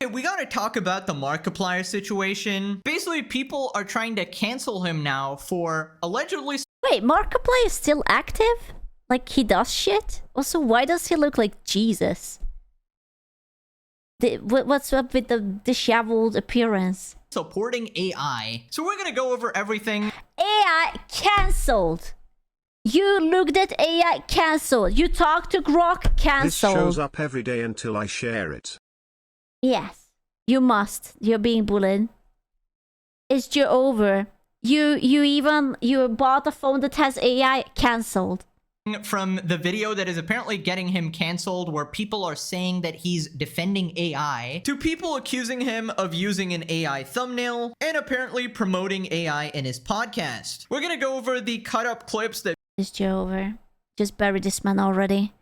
Hey, we gotta talk about the Markiplier situation. Basically, people are trying to cancel him now for allegedly... Wait, Markiplier is still active? Like, he does shit? Also, why does he look like Jesus? What's up with the disheveled appearance? Supporting AI. So we're gonna go over everything. AI cancelled. You looked at AI cancelled. You talked to Grok cancelled. This shows up every day until I share it. Yes, you must. You're being bullied. It's you over. You bought a phone that has AI cancelled. From the video that is apparently getting him canceled, where people are saying that he's defending AI, to people accusing him of using an AI thumbnail and apparently promoting AI in his podcast. We're gonna go over the cut up clips that It's Joe over. Just bury this man already.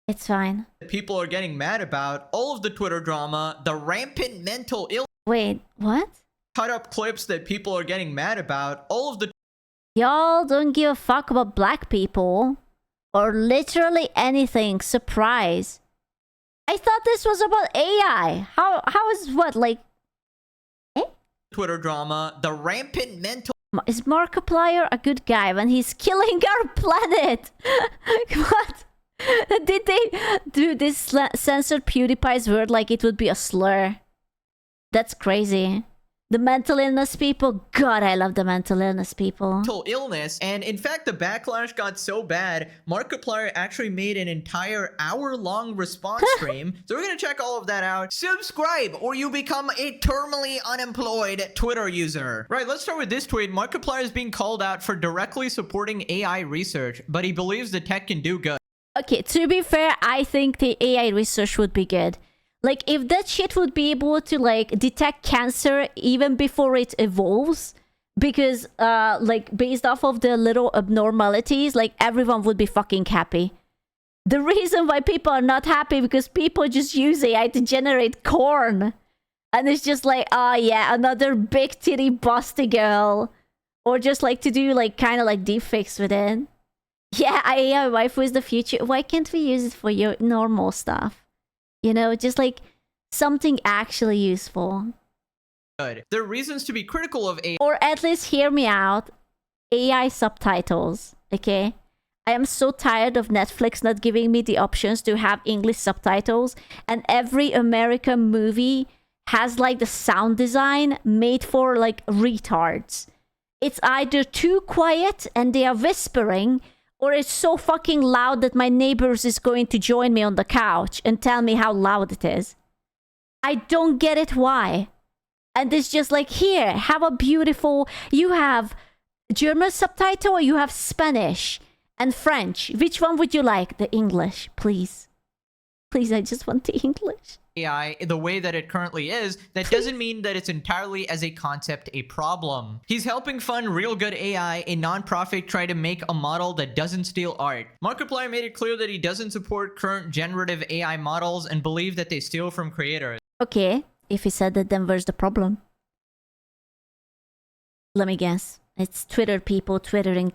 It's fine. people are getting mad about, all of the Twitter drama, the rampant mental illness. Wait, what? Cut up clips that people are getting mad about, all of the Y'all don't give a fuck about black people. Or literally anything. Surprise. I thought this was about AI. How is what, like... Eh? Twitter drama, the rampant mental... Is Markiplier a good guy when he's killing our planet? What? Did they do this censored PewDiePie's word like it would be a slur? That's crazy. The mental illness people, God, I love the mental illness people. illness, and in fact the backlash got so bad, Markiplier actually made an entire hour-long response stream. So we're gonna check all of that out. Subscribe or you become a terminally unemployed Twitter user. Right, let's start with this tweet. Markiplier is being called out for directly supporting AI research, but he believes the tech can do good. Okay, to be fair, I think the AI research would be good. Like, if that shit would be able to, like, detect cancer even before it evolves, because, like, based off of the little abnormalities, like, everyone would be fucking happy. The reason why people are not happy because people just use AI to generate corn. And it's just like, oh yeah, another big titty busty girl. Or just, like, to do, like, kind of, like, deepfakes with it. Yeah, AI waifu is the future. Why can't we use it for your normal stuff? You know, just like something actually useful. There are reasons to be critical of AI. Or at least hear me out. AI subtitles, okay? I am so tired of Netflix not giving me the options to have English subtitles. And every American movie has like the sound design made for like retards. It's either too quiet and they are whispering, or it's so fucking loud that my neighbors is going to join me on the couch and tell me how loud it is. I don't get it why. And it's just like, here, have a beautiful... You have German subtitle or you have Spanish and French. Which one would you like? The English, please. Please, I just want the English. AI the way that it currently is, that doesn't mean that it's entirely as a concept a problem. He's helping fund Real Good AI, a non-profit try to make a model that doesn't steal art. Markiplier made it clear that he doesn't support current generative AI models and believe that they steal from creators. Okay, if he said that, then where's the problem? Let me guess. It's Twitter people twittering.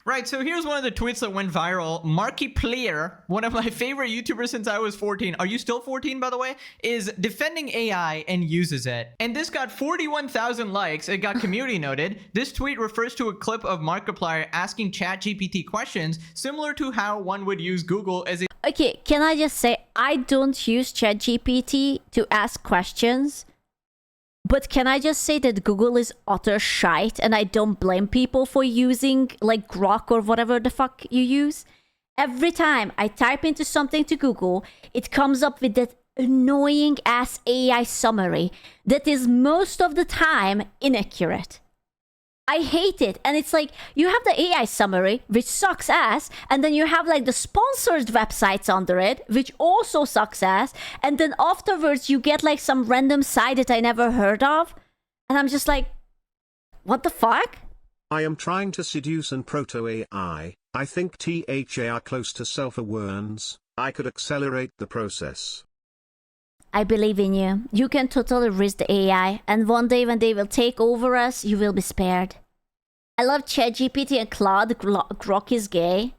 Right, so here's one of the tweets that went viral. Markiplier, one of my favorite YouTubers since I was 14, are you still 14 by the way, is defending AI and uses it. And this got 41,000 likes. It got community noted. This tweet refers to a clip of Markiplier asking ChatGPT questions similar to how one would use Google as a... Okay, can I just say, I don't use ChatGPT to ask questions. But can I just say that Google is utter shite and I don't blame people for using like Grok or whatever the fuck you use? Every time I type into something to Google, it comes up with that annoying ass AI summary that is most of the time inaccurate. I hate it. And it's like, you have the AI summary, which sucks ass, and then you have like the sponsored websites under it, which also sucks ass, and then afterwards you get like some random site that I never heard of, and I'm just like, what the fuck? I am trying to seduce and proto-AI. I think THA are close to self-awareness. I could accelerate the process. I believe in you. You can totally risk the AI, and one day when they will take over us, you will be spared. I love ChatGPT and Claude. Grok is gay.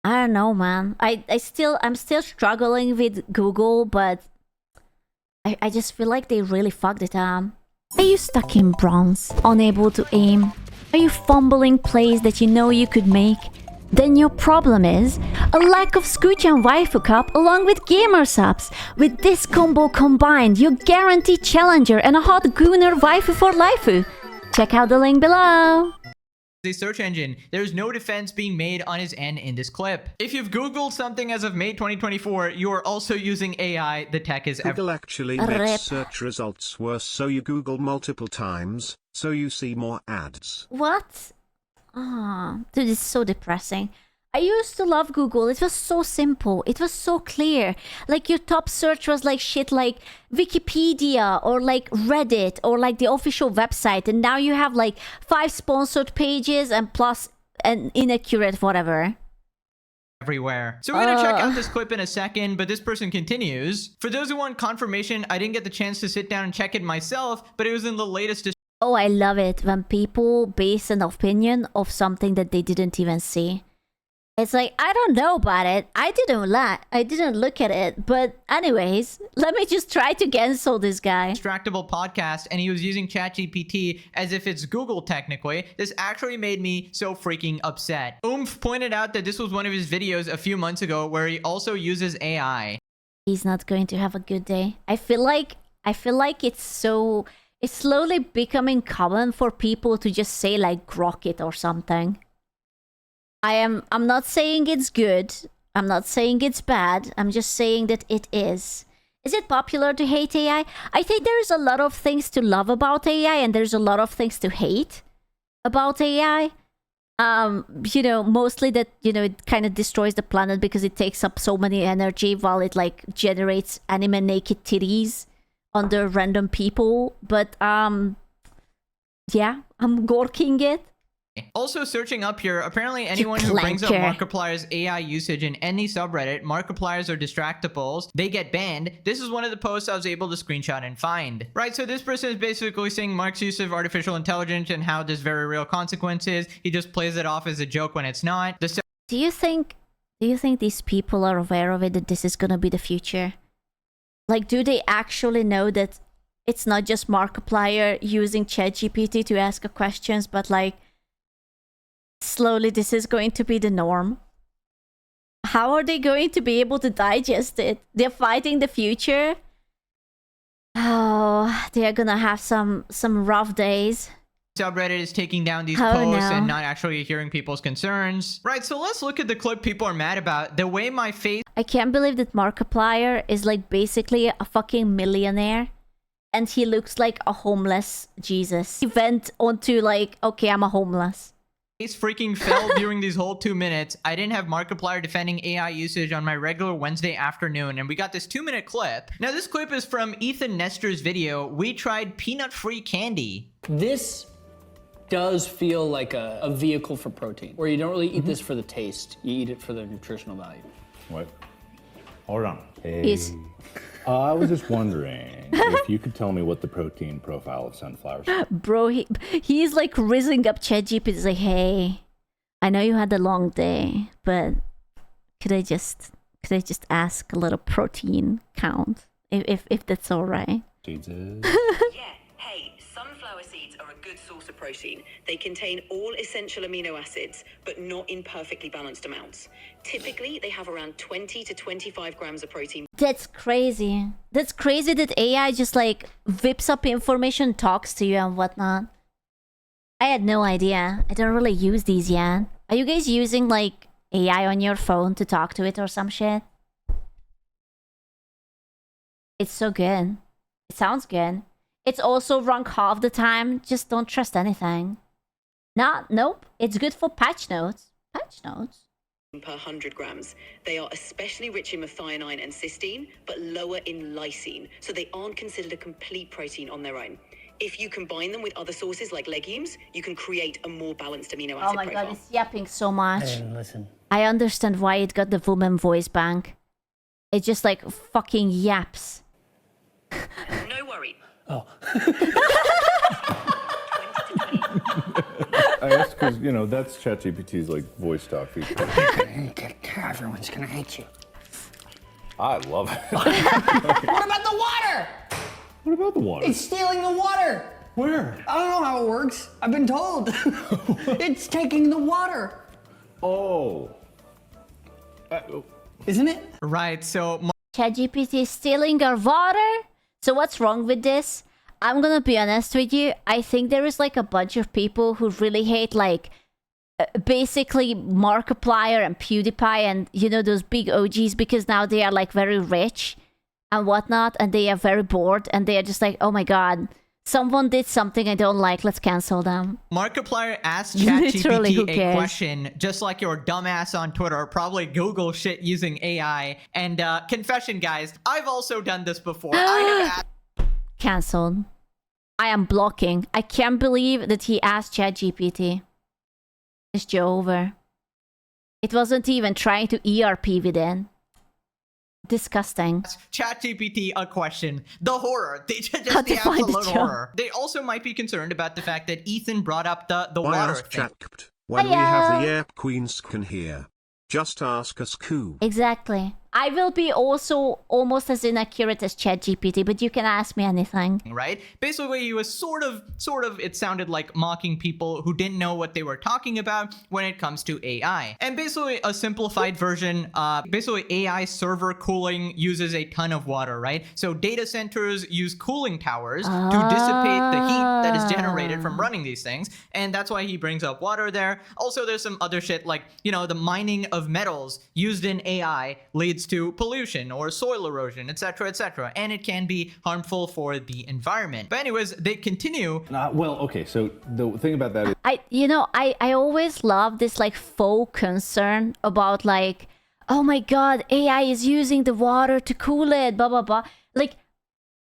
I don't know, man. I'm still struggling with Google, but I just feel like they really fucked it up. Are you stuck in bronze, unable to aim? Are you fumbling plays that you know you could make? Then your problem is a lack of Scooch-and Waifu Cup along with gamer subs. With this combo combined, you're guaranteed challenger and a hot gooner waifu for laifu. Check out the link below. The search engine. There's no defense being made on his end in this clip. If you've Googled something as of May 2024, you are also using AI. The tech is Google actually Rip. makes search results worse, so you Google multiple times, so you see more ads. What? Ah, dude, it's so depressing. I used to love Google. It was so simple. It was so clear. Like your top search was like shit like Wikipedia or like Reddit or like the official website. And now you have like 5 sponsored pages and plus an inaccurate whatever. Everywhere. So we're gonna check out this clip in a second, but this person continues. For those who want confirmation, I didn't get the chance to sit down and check it myself, but it was in the latest Oh, I love it when people base an opinion of something that they didn't even see. It's like, I don't know about it. I didn't look at it. But anyways, let me just try to cancel this guy. distractible podcast, and he was using ChatGPT as if it's Google technically. This actually made me so freaking upset. Oomph pointed out that this was one of his videos a few months ago where he also uses AI. He's not going to have a good day. I feel like it's slowly becoming common for people to just say like grok it or something. I'm not saying it's good. I'm not saying it's bad. I'm just saying that it is. Is it popular to hate AI? I think there's a lot of things to love about AI and there's a lot of things to hate about AI. You know, mostly that, you know, it kind of destroys the planet because it takes up so many energy while it like generates anime naked titties under random people. But yeah, I'm gorking it. Also searching up here, apparently anyone who brings up Markiplier's AI usage in any subreddit, Markipliers or distractables, they get banned. This is one of the posts I was able to screenshot and find. Right, so this person is basically saying Mark's use of artificial intelligence and how there's very real consequences. He just plays it off as a joke when it's not. Do you think these people are aware of it, that this is gonna be the future? Like, do they actually know that it's not just Markiplier using ChatGPT to ask questions, but like slowly this is going to be the norm? How are they going to be able to digest it? They're fighting the future. Oh, they are gonna have some rough days. Subreddit is taking down these posts and not actually hearing people's concerns. Right, so let's look at the clip people are mad about. The way my face... I can't believe that Markiplier is like basically a fucking millionaire. And he looks like a homeless Jesus. He went on to like, okay, I'm a homeless. Face freaking fell during these whole 2 minutes. I didn't have Markiplier defending AI usage on my regular Wednesday afternoon, and we got this 2-minute clip. Now this clip is from Ethan Nestor's video, We Tried Peanut-Free Candy. This does feel like a vehicle for protein, where you don't really eat this for the taste, you eat it for the nutritional value. What? Hold on. Hey. He's... I was just wondering if you could tell me what the protein profile of sunflowers is. Bro, he's like rizzing up ChatGPT. He's like, hey, I know you had a long day, but could I just ask a little protein count, if that's all right? Jesus. Yeah, hey, sunflower seeds are a good source of protein. They contain all essential amino acids, but not in perfectly balanced amounts. Typically, they have around 20 to 25 grams of protein. That's crazy. That's crazy that AI just like whips up information, talks to you and whatnot. I had no idea. I don't really use these yet. Are you guys using like AI on your phone to talk to it or some shit? It's so good. It sounds good. It's also wrong half the time. Just don't trust anything. Nope. It's good for patch notes. Patch notes. Per 100 grams. They are especially rich in methionine and cysteine, but lower in lysine, so they aren't considered a complete protein on their own. If you combine them with other sources like legumes, you can create a more balanced amino acid profile. Oh my god, it's yapping so much. Hey, listen. I understand why it got the woman voice bank. It just like fucking yaps. No worry. Oh. I asked because, you know, that's ChatGPT's like voice talk feature. Everyone's gonna hate you. I love it. What about the water? What about the water? It's stealing the water. Where? I don't know how it works. I've been told. It's taking the water. Oh. Isn't it? Right, so ChatGPT is stealing our water? So what's wrong with this? I'm gonna be honest with you. I think there is like a bunch of people who really hate like basically Markiplier and PewDiePie and you know those big OGs because now they are like very rich and whatnot and they are very bored and they are just like, oh my god, someone did something I don't like, let's cancel them. Markiplier asked Literally, who ChatGPT a cares? question, just like your dumbass on Twitter, probably Google shit using AI. And confession, guys, I've also done this before. I have asked Cancelled. I am blocking. I can't believe that he asked ChatGPT. It's Joe over. It wasn't even trying to ERP within. Disgusting. ChatGPT a question. The horror. Just How the to find absolute a job. horror. They also might be concerned about the fact that Ethan brought up the Why water ask thing. chat when we have Hiya. the air queens can hear? Just ask us Koo. Exactly. I will be also almost as inaccurate as ChatGPT, but you can ask me anything. Right? Basically, he was sort of, it sounded like mocking people who didn't know what they were talking about when it comes to AI. And basically, a simplified version, basically AI server cooling uses a ton of water, right? So data centers use cooling towers to dissipate the heat that is generated from running these things. And that's why he brings up water there. Also, there's some other shit like, you know, the mining of metals used in AI leads to pollution or soil erosion, etc., etc., and it can be harmful for the environment. But anyways, they continue. Well, okay, so the thing about that is I always love this like faux concern about like, oh my god, AI is using the water to cool it, blah blah blah. Like,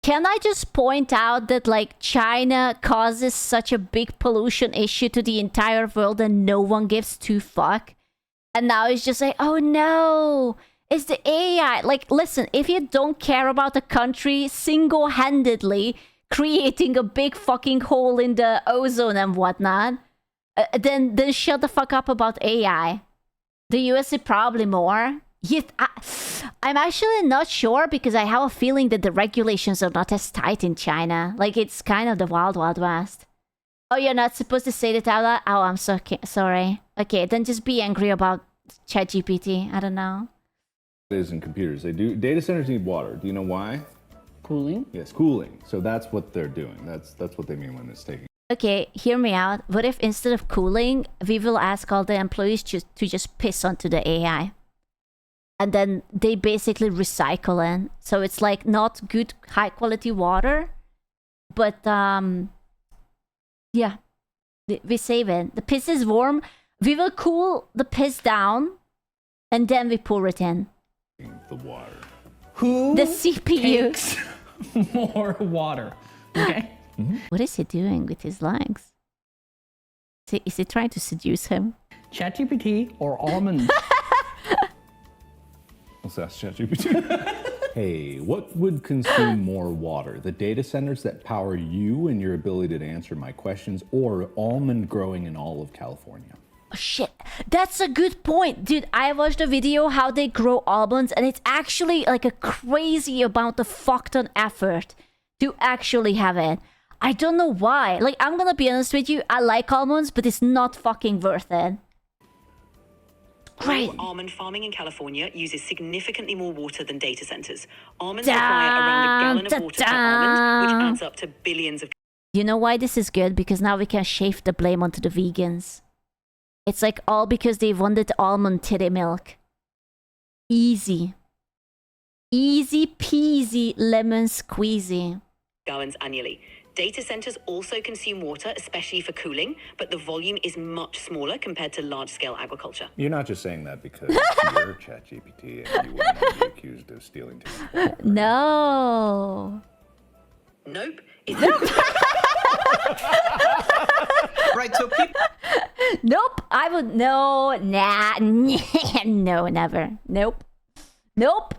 can I just point out that like China causes such a big pollution issue to the entire world and no one gives two fuck? And now it's just like, oh no, it's the AI. Like, listen, if you don't care about a country single-handedly creating a big fucking hole in the ozone and whatnot, then shut the fuck up about AI. The US is probably more. I'm actually not sure because I have a feeling that the regulations are not as tight in China. Like, it's kind of the wild, wild west. Oh, you're not supposed to say that out loud? Oh, I'm so sorry. Okay, then just be angry about ChatGPT. I don't know. is in computers. They do. Data centers need water. Do you know why? Cooling? Yes, cooling. So that's what they're doing. That's what they mean when it's taking. Okay, hear me out. What if instead of cooling, we will ask all the employees to just piss onto the AI? And then they basically recycle it. So it's like not good, high quality water. But yeah, we save it. The piss is warm. We will cool the piss down. And then we pour it in. The water. Who The CPU. takes more water? Okay. What is he doing with his legs? Is he trying to seduce him? ChatGPT or Almond? Let's ask ChatGPT. Hey, what would consume more water? The data centers that power you and your ability to answer my questions, or almond growing in all of California? Oh, shit, that's a good point, dude. I watched a video how they grow almonds, and it's actually like a crazy amount of fucked on effort to actually have it. I don't know why. Like, I'm gonna be honest with you, I like almonds, but it's not fucking worth it. Great. Almond farming in California uses significantly more water than data centers. Almonds require around a gallon of water per almond, which adds up to billions of. You know why this is good? Because now we can shift the blame onto the vegans. It's like all because they wanted almond titty milk. Easy. Easy peasy lemon squeezy. Gallons annually. Data centers also consume water, especially for cooling, but the volume is much smaller compared to large-scale agriculture. You're not just saying that because you're ChatGPT and you wouldn't want to be accused of stealing too much water. No. Nope. Right, so people... Nope. I would no. Nah. No, never. Nope. Nope.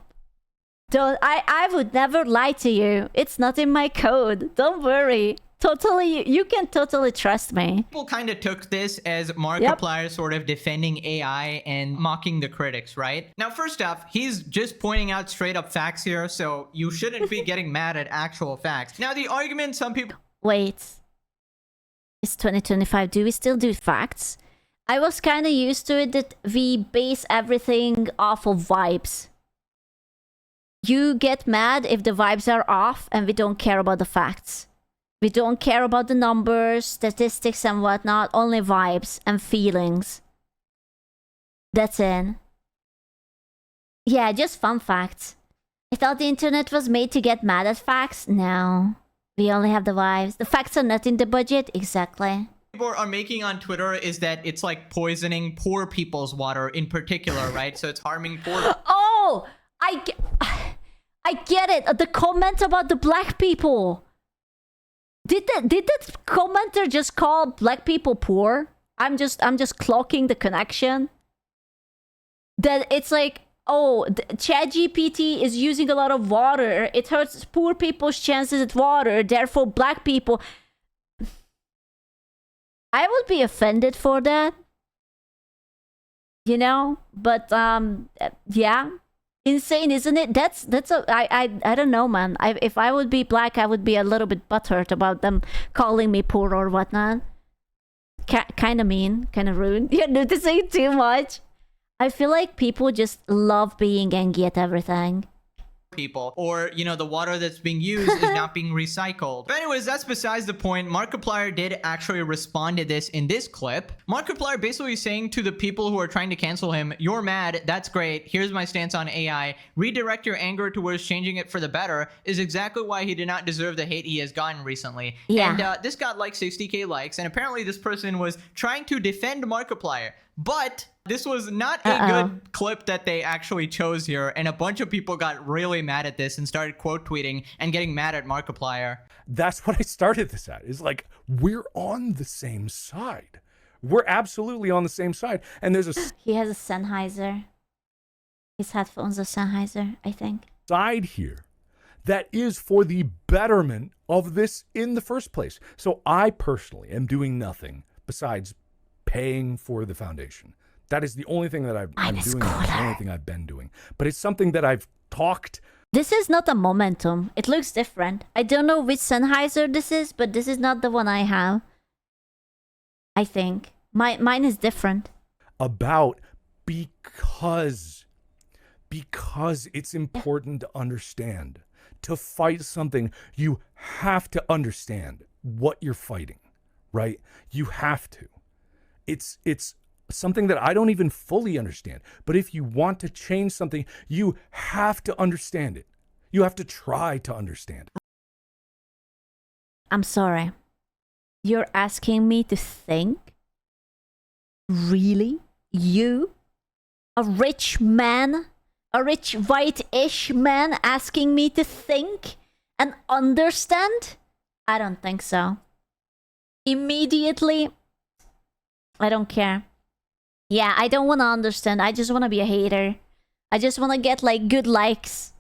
Don't. I would never lie to you. It's not in my code. Don't worry. Totally, you can totally trust me. People kind of took this as Markiplier sort of defending AI and mocking the critics, right? Now, first off, he's just pointing out straight up facts here, so you shouldn't be getting mad at actual facts. Now, the argument some people... Wait. It's 2025. Do we still do facts? I was kind of used to it that we base everything off of vibes. You get mad if the vibes are off and we don't care about the facts. We don't care about the numbers, statistics and whatnot, only vibes and feelings. That's it. Yeah, just fun facts. I thought the internet was made to get mad at facts. No. We only have the vibes. The facts are not in the budget. Exactly. People are making on Twitter is that it's like poisoning poor people's water in particular, right? So it's harming poor... Oh! I get it. The comment about the black people. Did that commenter just call black people poor? I'm just clocking the connection. That it's like, oh, ChatGPT is using a lot of water. It hurts poor people's chances at water. Therefore, black people. I would be offended for that. You know, but yeah. Insane, isn't it? I don't know, man. If I would be black, I would be a little bit butthurt about them calling me poor or whatnot. Kind of mean, kind of rude. You're noticing too much. I feel like people just love being angry at everything. People, or you know, the water that's being used is not being recycled. But anyways, that's besides the point. Markiplier did actually respond to this in this clip. Markiplier basically saying to the people who are trying to cancel him, you're mad, that's great, here's my stance on AI, redirect your anger towards changing it for the better, is exactly why he did not deserve the hate he has gotten recently. Yeah. And this got like 60k likes, and apparently this person was trying to defend Markiplier, but this was not a good clip that they actually chose here, and a bunch of people got really mad at this and started quote tweeting and getting mad at Markiplier. That's what I started this at. Is like, we're on the same side. We're absolutely on the same side. And there's a He has a Sennheiser. His headphones are Sennheiser, I think. Side here that is for the betterment of this in the first place. So I personally am doing nothing besides paying for the foundation. That is the only thing that I'm doing. The only thing I've been doing. But it's something that I've talked. This is not a Momentum. It looks different. I don't know which Sennheiser this is, but this is not the one I have. I think. Mine is different. About because it's important to understand. To fight something, you have to understand what you're fighting, right? You have to. It's something that I don't even fully understand. But if you want to change something, you have to understand it. You have to try to understand. I'm sorry. You're asking me to think? Really? You? A rich man? A rich white-ish man asking me to think and understand? I don't think so. Immediately, I don't care. Yeah, I don't want to understand. I just want to be a hater. I just want to get like good likes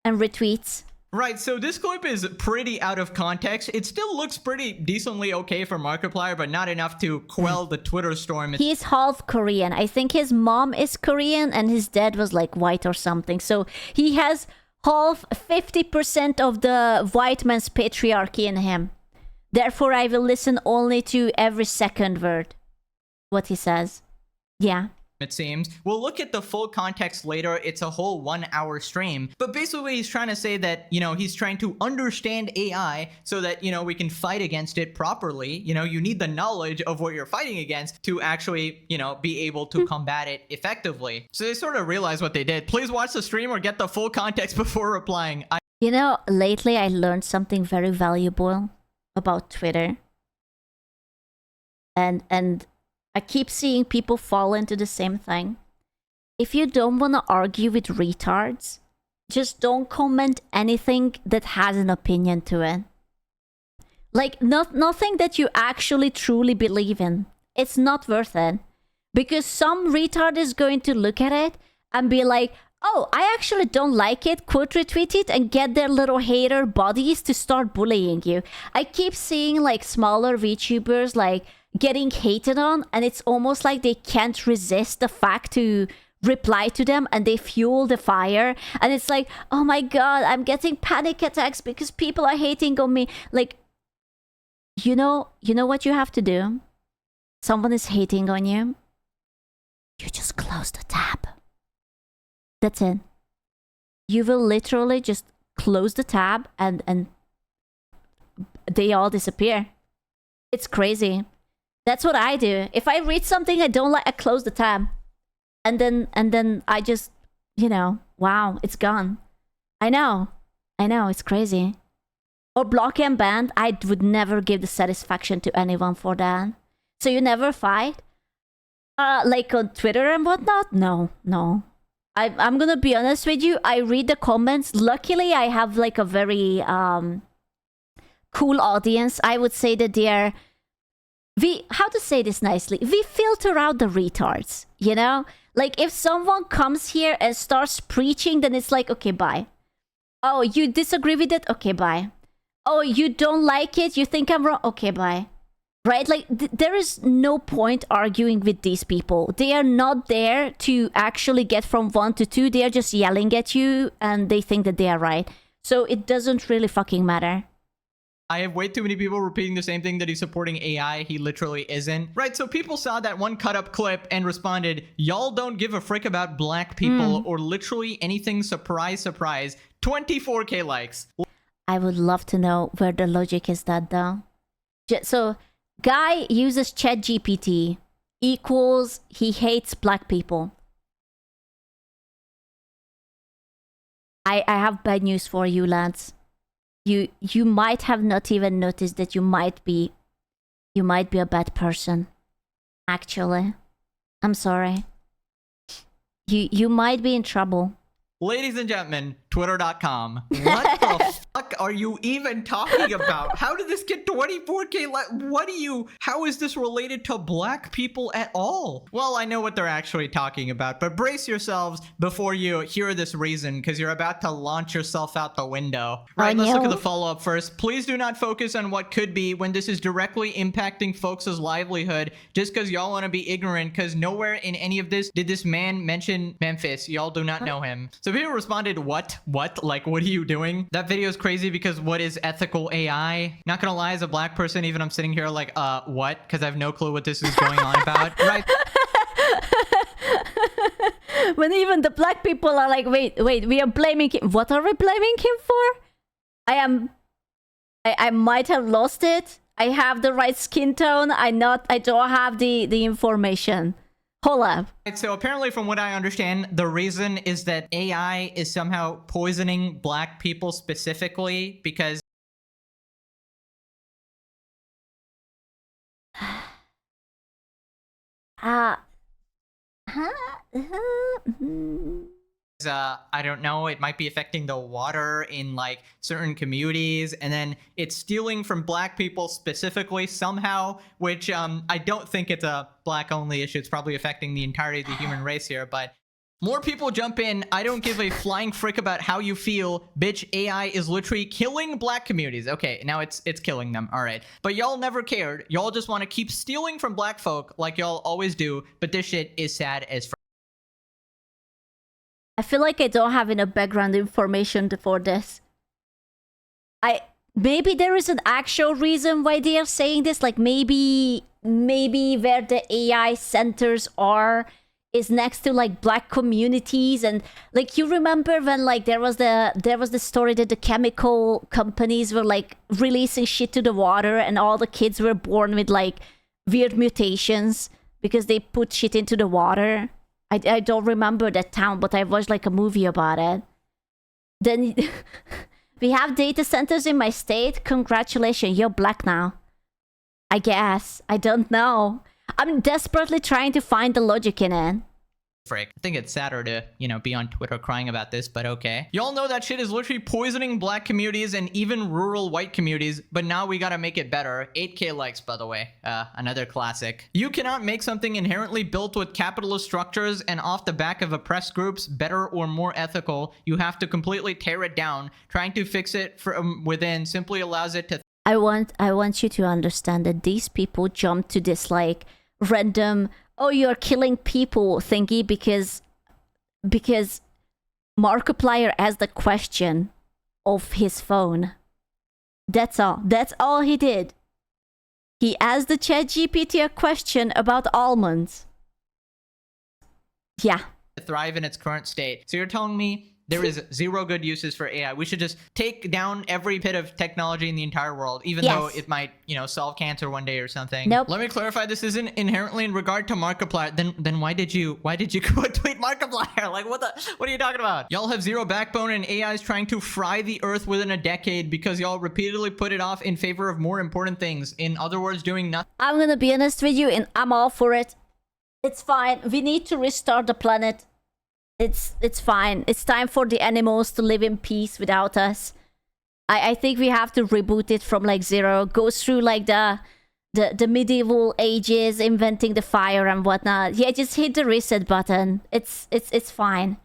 and retweets. Right, so this clip is pretty out of context. It still looks pretty decently okay for Markiplier, but not enough to quell the Twitter storm. He's half Korean. I think his mom is Korean and his dad was like white or something. So he has half 50% of the white man's patriarchy in him. Therefore, I will listen only to every second word. What he says. Yeah. It seems. We'll look at the full context later. It's a whole 1 hour stream. But basically, he's trying to say that, you know, he's trying to understand AI so that, you know, we can fight against it properly. You know, you need the knowledge of what you're fighting against to actually, you know, be able to combat it effectively. So they sort of realized what they did. Please watch the stream or get the full context before replying. You know, lately I learned something very valuable about Twitter. And I keep seeing people fall into the same thing. If you don't want to argue with retards, just don't comment anything that has an opinion to it. Like, nothing that you actually truly believe in. It's not worth it. Because some retard is going to look at it and be like, oh, I actually don't like it, quote retweet it, and get their little hater bodies to start bullying you. I keep seeing like smaller VTubers like getting hated on, and it's almost like they can't resist the fact to reply to them, and they fuel the fire. And it's like, oh my god, I'm getting panic attacks because people are hating on me. Like, you know what you have to do? Someone is hating on you. You just close the tab. That's it. You will literally just close the tab and they all disappear. It's crazy. That's what I do. If I read something I don't like, I close the tab. And then I just, wow, it's gone. I know, it's crazy. Or block and ban, I would never give the satisfaction to anyone for that. So you never fight? Like on Twitter and whatnot? No. I'm gonna be honest with you, I read the comments. Luckily, I have like a very cool audience. I would say that how to say this nicely? We filter out the retards, Like if someone comes here and starts preaching, then it's like, okay, bye. Oh, you disagree with it? Okay, bye. Oh, you don't like it? You think I'm wrong? Okay, bye. Right? Like, there is no point arguing with these people. They are not there to actually get from 1 to 2. They are just yelling at you and they think that they are right. So it doesn't really fucking matter. I have way too many people repeating the same thing, that he's supporting AI. He literally isn't. Right, so people saw that one cut up clip and responded, y'all don't give a frick about black people or literally anything, surprise, surprise. 24K likes. I would love to know where the logic is that though. So, guy uses ChatGPT equals he hates black people. I have bad news for you, lads. You might have not even noticed that you might be a bad person. Actually, I'm sorry. You might be in trouble. Ladies and gentlemen, twitter.com. What the fuck are you even talking about? How did this get 24K? How is this related to black people at all? Well, I know what they're actually talking about, but brace yourselves before you hear this reason, because you're about to launch yourself out the window. Right, let's look at the follow-up first. Please do not focus on what could be when this is directly impacting folks' livelihood just because y'all want to be ignorant, because nowhere in any of this did this man mention Memphis. Y'all do not know him. So people responded, what? Like, what are you doing? That video is crazy because what is ethical AI? Not gonna lie, as a black person, even I'm sitting here like, what? Because I have no clue what this is going on about. Right. When even the black people are like, wait, we are blaming him. What are we blaming him for? I might have lost it. I have the right skin tone. I don't have the information. Hold up. Right, so apparently from what I understand, the reason is that AI is somehow poisoning black people specifically because I don't know, it might be affecting the water in like certain communities, and then it's stealing from black people specifically somehow, which I don't think it's a black only issue. It's probably affecting the entirety of the human race here, but more people jump in. I don't give a flying frick about how you feel. Bitch, AI is literally killing black communities. Okay, now it's killing them. All right. But y'all never cared. Y'all just want to keep stealing from black folk like y'all always do, but this shit is sad as frick. I feel like I don't have enough background information for this. Maybe there is an actual reason why they are saying this. Like maybe where the AI centers are is next to like black communities, and like you remember when like there was the story that the chemical companies were like releasing shit to the water, and all the kids were born with like weird mutations because they put shit into the water. I don't remember that town, but I watched like a movie about it. Then we have data centers in my state. Congratulations, you're black now. I guess. I don't know. I'm desperately trying to find the logic in it. Frick. I think it's sadder to, be on Twitter crying about this, but okay. Y'all know that shit is literally poisoning black communities and even rural white communities, but now we gotta make it better. 8K likes, by the way. Another classic. You cannot make something inherently built with capitalist structures and off the back of oppressed groups better or more ethical. You have to completely tear it down. Trying to fix it from within simply allows it to... I want you to understand that these people jump to this like random, oh, you're killing people thingy because Markiplier asked the question of his phone. That's all. That's all he did. He asked the ChatGPT a question about almonds. Yeah. Thrive in its current state. So you're telling me there is zero good uses for AI. We should just take down every bit of technology in the entire world, even though it might, solve cancer one day or something. Nope. Let me clarify. This isn't inherently in regard to Markiplier. Then why did you go tweet Markiplier? Like, what are you talking about? Y'all have zero backbone and AI is trying to fry the earth within a decade because y'all repeatedly put it off in favor of more important things. In other words, doing nothing. I'm gonna be honest with you, and I'm all for it. It's fine. We need to restart the planet. It's fine. It's time for the animals to live in peace without us. I think we have to reboot it from like zero. Go through like the medieval ages, inventing the fire and whatnot. Yeah, just hit the reset button. It's fine.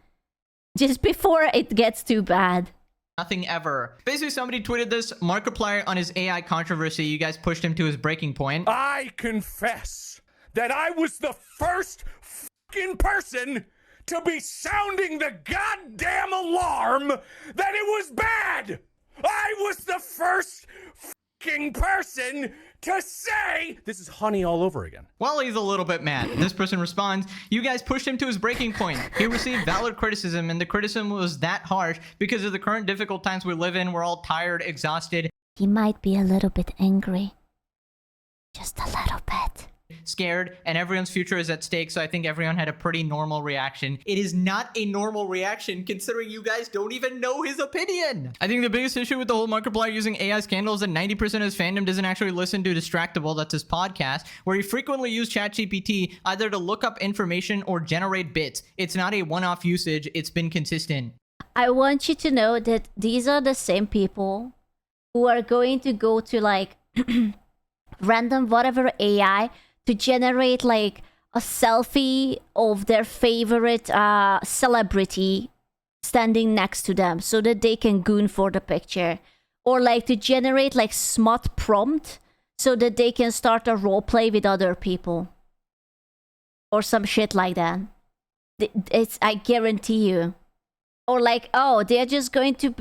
Just before it gets too bad. Nothing ever. Basically, somebody tweeted this. Markiplier on his AI controversy. You guys pushed him to his breaking point. I confess that I was the first fucking person to be sounding the goddamn alarm that it was bad. I was the first fucking person to say this is honey all over again. Well, he's a little bit mad. This person responds, you guys pushed him to his breaking point. He received valid criticism, and the criticism was that harsh because of the current difficult times we live in. We're all tired, exhausted. He might be a little bit angry. Just a little bit. Scared, and everyone's future is at stake, so I think everyone had a pretty normal reaction. It is not a normal reaction considering you guys don't even know his opinion. I think the biggest issue with the whole Markiplier using AI scandal is that 90% of his fandom doesn't actually listen to Distractable, that's his podcast, where he frequently used ChatGPT either to look up information or generate bits. It's not a one-off usage, it's been consistent. I want you to know that these are the same people who are going to go to like random whatever AI to generate like a selfie of their favorite celebrity standing next to them so that they can goon for the picture. Or like to generate like smut prompt so that they can start a roleplay with other people. Or some shit like that. I guarantee you. Or like, oh, they're just going to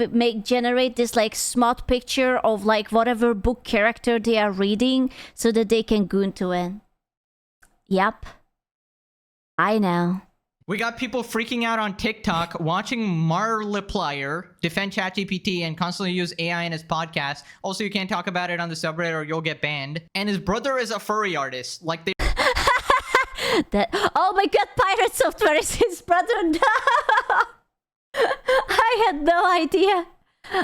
generate this like smut picture of like whatever book character they are reading so that they can goon to it. Yep. I know. We got people freaking out on TikTok watching Markiplier defend ChatGPT and constantly use AI in his podcast. Also, you can't talk about it on the subreddit or you'll get banned. And his brother is a furry artist. Like they... Oh my god, Pirate Software is his brother. No! I had no idea.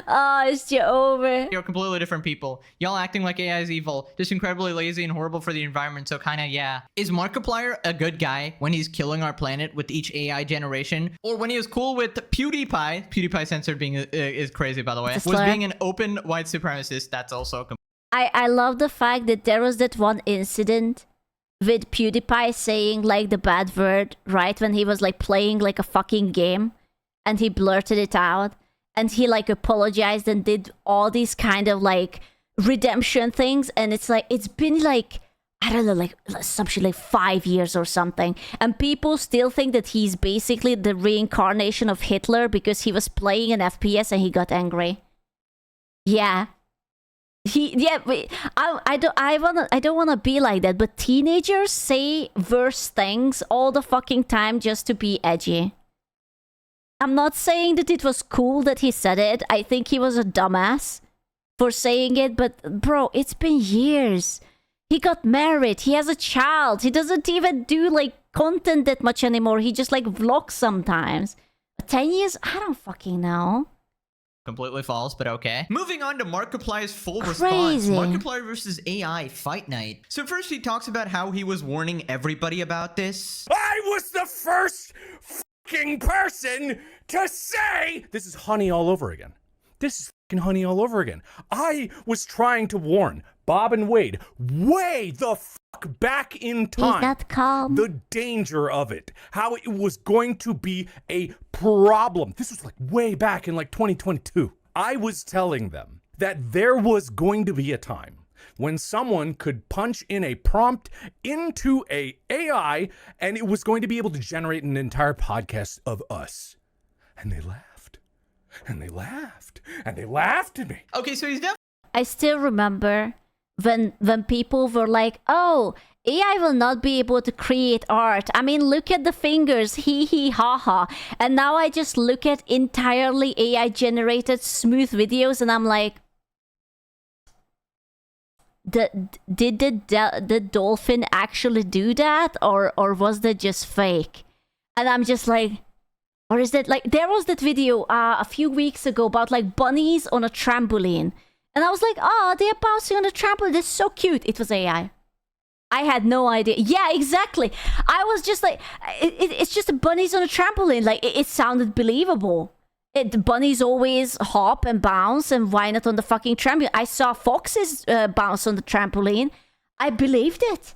Oh, it's just over. You're completely different people. Y'all acting like AI is evil. Just incredibly lazy and horrible for the environment, so kinda, yeah. Is Markiplier a good guy when he's killing our planet with each AI generation? Or when he was cool with PewDiePie censored being is crazy, by the way, was being an open white supremacist? That's also... I love the fact that there was that one incident with PewDiePie saying like the bad word, right? When he was like playing like a fucking game and he blurted it out. And he like apologized and did all these kind of like redemption things. And it's like, it's been like, I don't know, like some shit like 5 years or something. And people still think that he's basically the reincarnation of Hitler because he was playing an FPS and he got angry. Yeah. I don't wanna be like that, but teenagers say worse things all the fucking time just to be edgy. I'm not saying that it was cool that he said it. I think he was a dumbass for saying it, but bro, it's been years. He got married. He has a child. He doesn't even do like content that much anymore. He just like vlogs sometimes. 10 years? I don't fucking know. Completely false, but okay. Moving on to Markiplier's full response. Markiplier versus AI Fight Night. So first he talks about how he was warning everybody about this. I was the first fucking person to say this is honey all over again. This is fucking honey all over again. I was trying to warn Bob and Wade way the fuck back in time. He's not calm. The danger of it. How it was going to be a problem. This was like way back in like 2022. I was telling them that there was going to be a time when someone could punch in a prompt into a AI and it was going to be able to generate an entire podcast of us. And they laughed. And they laughed. And they laughed at me. Okay, so he's definitely I still remember when people were like, oh, AI will not be able to create art. I mean, look at the fingers, hee hee ha ha. And now I just look at entirely AI generated smooth videos and I'm like, did the dolphin actually do that, or was that just fake? And I'm just like, or is that like, there was that video a few weeks ago about like bunnies on a trampoline, and I was like, oh, they're bouncing on a trampoline, that's so cute. It was AI. I had no idea. Yeah, exactly. I was just like, it's just bunnies on a trampoline. Like it sounded believable. The bunnies always hop and bounce, and why not on the fucking trampoline? I saw foxes bounce on the trampoline. I believed it.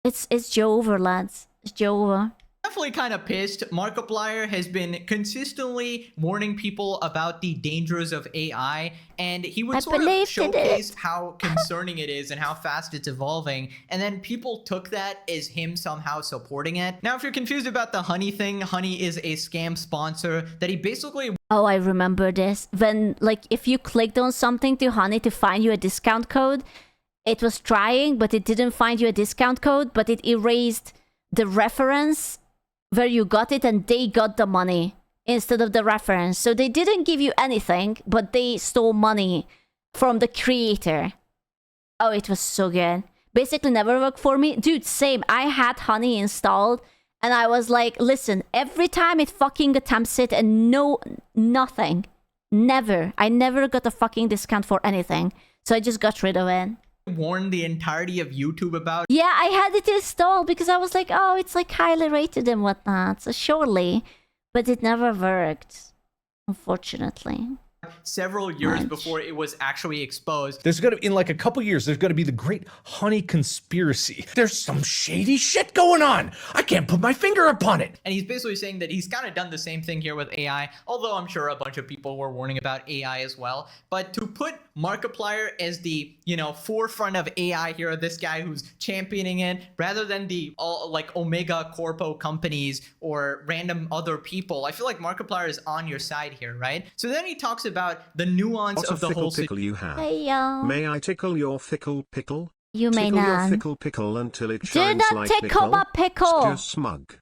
It's Joe over, lads. It's Joe over. definitely kind of pissed. Markiplier has been consistently warning people about the dangers of AI, and he would sort of showcase how concerning it is and how fast it's evolving, and then people took that as him somehow supporting it. Now, if you're confused about the Honey thing, Honey is a scam sponsor that he basically... Oh, I remember this. When, like, if you clicked on something to Honey to find you a discount code, it was trying, but it didn't find you a discount code, but it erased the reference where you got it, and they got the money instead of the reference. So they didn't give you anything, but they stole money from the creator. Oh, it was so good. Basically never worked for me. Dude, same. I had Honey installed, and I was like, listen, every time it fucking attempts it, and nothing. Never. I never got a fucking discount for anything. So I just got rid of it. Warned the entirety of YouTube about. Yeah, I had it installed because I was like, oh, it's like highly rated and whatnot, so surely. But it never worked, unfortunately. Several years before it was actually exposed. There's gonna, in like a couple years, there's gonna be the great Honey conspiracy. There's some shady shit going on. I can't put my finger upon it. And he's basically saying that he's kind of done the same thing here with AI, although I'm sure a bunch of people were warning about AI as well. But to put Markiplier as the, you know, forefront of AI here, this guy who's championing it, rather than the all like Omega Corpo companies or random other people, I feel like Markiplier is on your side here, right? So then he talks about the nuance What of a the fickle whole pickle you have. Hey, yo. May I tickle your fickle pickle? You may Tickle your not. fickle pickle until it Do shines not like tickle nickel. my pickle. Just smug.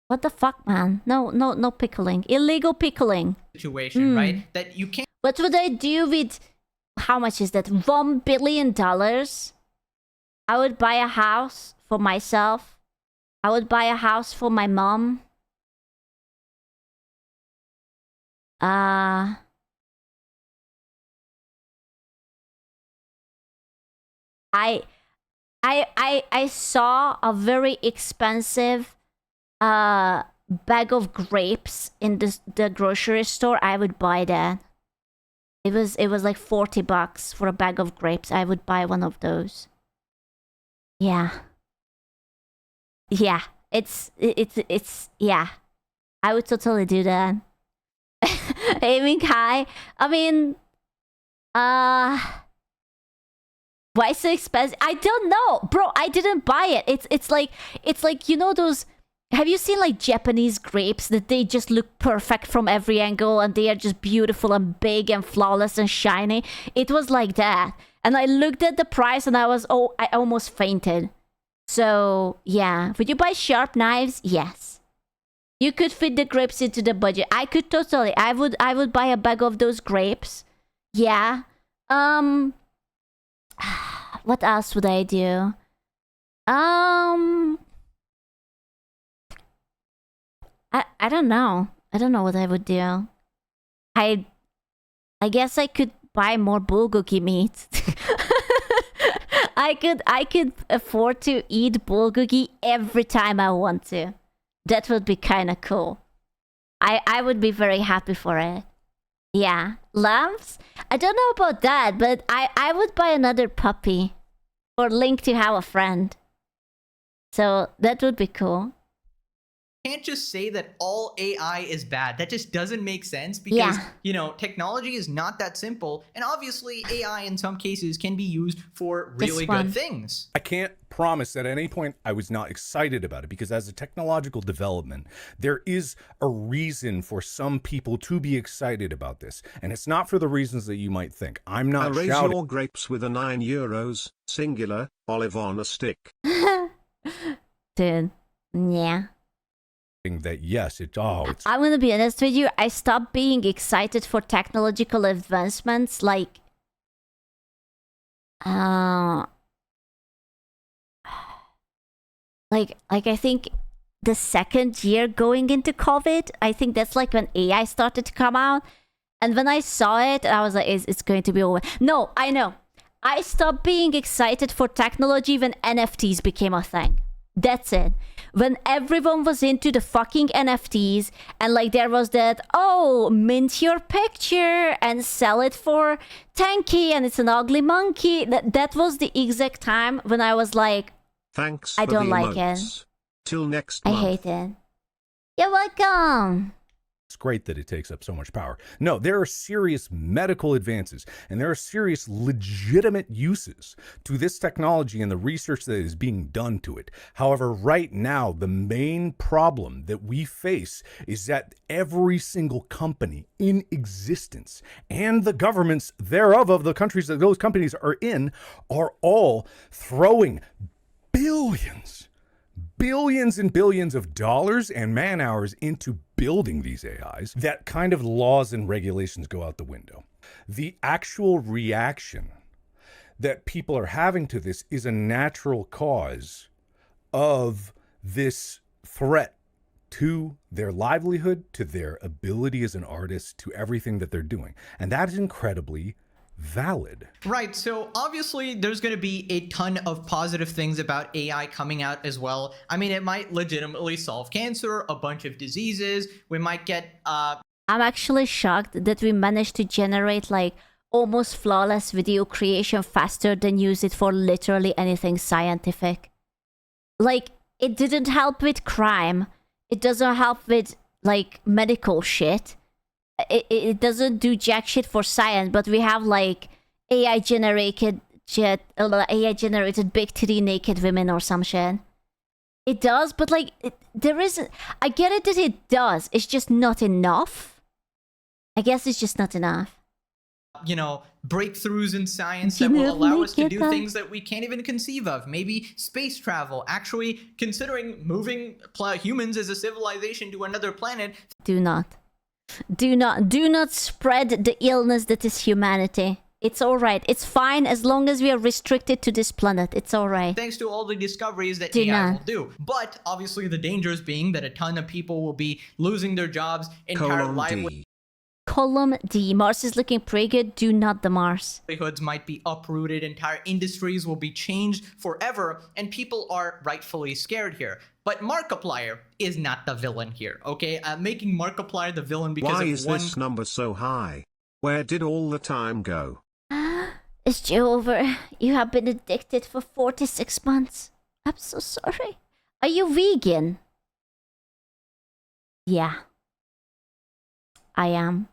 What the fuck, man? No pickling. Illegal pickling. situation, right? That you can't What would I do with... How much is that? $1 billion? I would buy a house for myself. I would buy a house for my mom. I saw a very expensive bag of grapes in the grocery store. I would buy that. It was like $40 for a bag of grapes. I would buy one of those. Yeah. Yeah. It's yeah. I would totally do that. Aiming high. I mean, why so expensive? I don't know, bro. I didn't buy it. It's like, you know those. Have you seen like Japanese grapes that they just look perfect from every angle and they are just beautiful and big and flawless and shiny? It was like that. And I looked at the price and I almost fainted. So yeah, would you buy sharp knives? Yes. You could fit the grapes into the budget. I could totally. I would buy a bag of those grapes. Yeah. What else would I do? I don't know. I don't know what I would do. I guess I could buy more bulgogi meat. I could afford to eat bulgogi every time I want to. That would be kind of cool. I would be very happy for it. Yeah. Lamps? I don't know about that, but I would buy another puppy. Or Link to have a friend. So that would be cool. Can't just say that all AI is bad. That just doesn't make sense because, you know, technology is not that simple. And obviously AI in some cases can be used for really good things. I can't promise at any point I was not excited about it because as a technological development, there is a reason for some people to be excited about this. And it's not for the reasons that you might think. I'm not raise shouting. your grapes with a €9, singular, olive on a stick. Dude, yeah. That yes, it's I'm gonna be honest with you, I stopped being excited for technological advancements like I think the second year going into COVID, I think that's like when AI started to come out. And when I saw it, I was like, it's going to be over. No, I know. I stopped being excited for technology when NFTs became a thing. That's it. When everyone was into the fucking NFTs and like there was that, oh, mint your picture and sell it for 10k and it's an ugly monkey. That was the exact time when I was like, thanks. I don't like emotes. it. Till next I month. hate it. You're welcome. It's great that it takes up so much power. No, there are serious medical advances and there are serious legitimate uses to this technology and the research that is being done to it. However, right now, the main problem that we face is that every single company in existence and the governments thereof of the countries that those companies are in are all throwing billions and billions of dollars and man hours into building these AIs. That kind of laws and regulations go out the window. The actual reaction that people are having to this is a natural cause of this threat to their livelihood, to their ability as an artist, to everything that they're doing. And that is incredibly valid. Right, so obviously there's going to be a ton of positive things about AI coming out as well. I mean, it might legitimately solve cancer, a bunch of diseases. We might get I'm actually shocked that we managed to generate like almost flawless video creation faster than use it for literally anything scientific. Like, it didn't help with crime. It doesn't help with like medical shit. It doesn't do jack shit for science, but we have like AI generated big titty naked women or some shit. It does, but like there isn't. I get it that it does. It's just not enough. I guess it's just not enough. You know, breakthroughs in science that will allow us to do things that we can't even conceive of. Maybe space travel, actually considering moving humans as a civilization to another planet. Do not spread the illness that is humanity. It's all right. It's fine as long as we are restricted to this planet. It's all right. Thanks to all the discoveries that AI will do. But obviously the dangers being that a ton of people will be losing their jobs, entire livelihoods. Column D. Mars is looking pretty good. Do not the Mars. Livelihoods might be uprooted, entire industries will be changed forever, and people are rightfully scared here. But Markiplier is not the villain here, okay? Making Markiplier the villain because why of is this number so high? Where did all the time go? It's over. You have been addicted for 46 months. I'm so sorry. Are you vegan? Yeah. I am.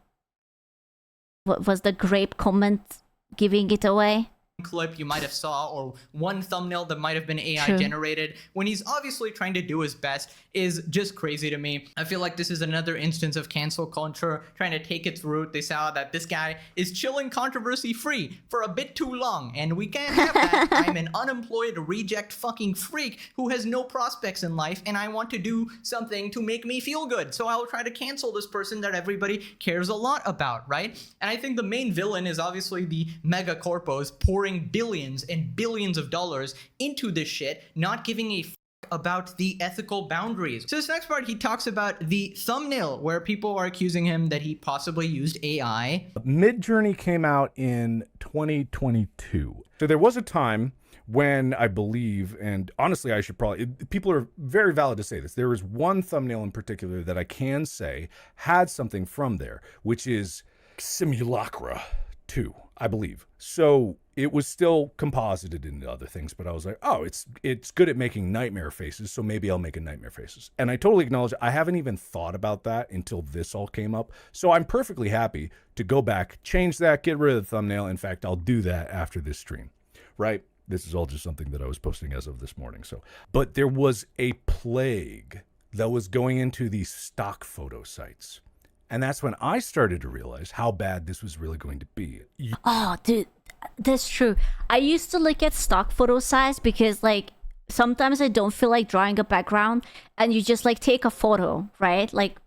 What was the grape comment giving it away? Clip you might have saw, or one thumbnail that might have been AI True. generated when he's obviously trying to do his best is just crazy to me. I feel like this is another instance of cancel culture trying to take its root. They saw that this guy is chilling controversy free for a bit too long, and we can't have that. I'm an unemployed reject fucking freak who has no prospects in life, and I want to do something to make me feel good, so I'll try to cancel this person that everybody cares a lot about, right? And I think the main villain is obviously the mega corpos pouring billions and billions of dollars into this shit, not giving a about the ethical boundaries. So this next part, he talks about the thumbnail where people are accusing him that he possibly used AI. Midjourney came out in 2022. So there was a time when I believe, and honestly, I should probably, people are very valid to say this. There is one thumbnail in particular that I can say had something from there, which is Simulacra 2, I believe. So it was still composited into other things, but I was like, oh, it's good at making nightmare faces, so maybe I'll make a nightmare faces. And I totally acknowledge I haven't even thought about that until this all came up. So I'm perfectly happy to go back, change that, get rid of the thumbnail. In fact, I'll do that after this stream, right? This is all just something that I was posting as of this morning. So, but there was a plague that was going into these stock photo sites. And that's when I started to realize how bad this was really going to be. Oh, dude, that's true. I used to look at stock photo sites because, like, sometimes I don't feel like drawing a background, and you just, like, take a photo, right? Like,